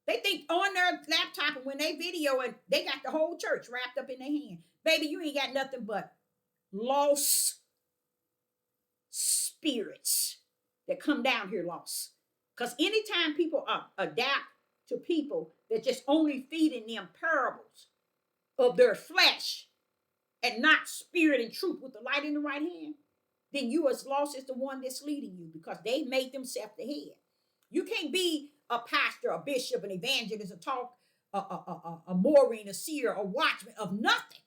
They think on their laptop and when they video and they got the whole church wrapped up in their hand. Baby, you ain't got nothing but lost spirits that come down here lost. Because anytime people adapt to people that just only feeding them parables of their flesh and not spirit and truth with the light in the right hand, then you as lost as the one that's leading you because they made themselves the head. You can't be a pastor, a bishop, an evangelist, a talk, a Maureen, a seer, a watchman of nothing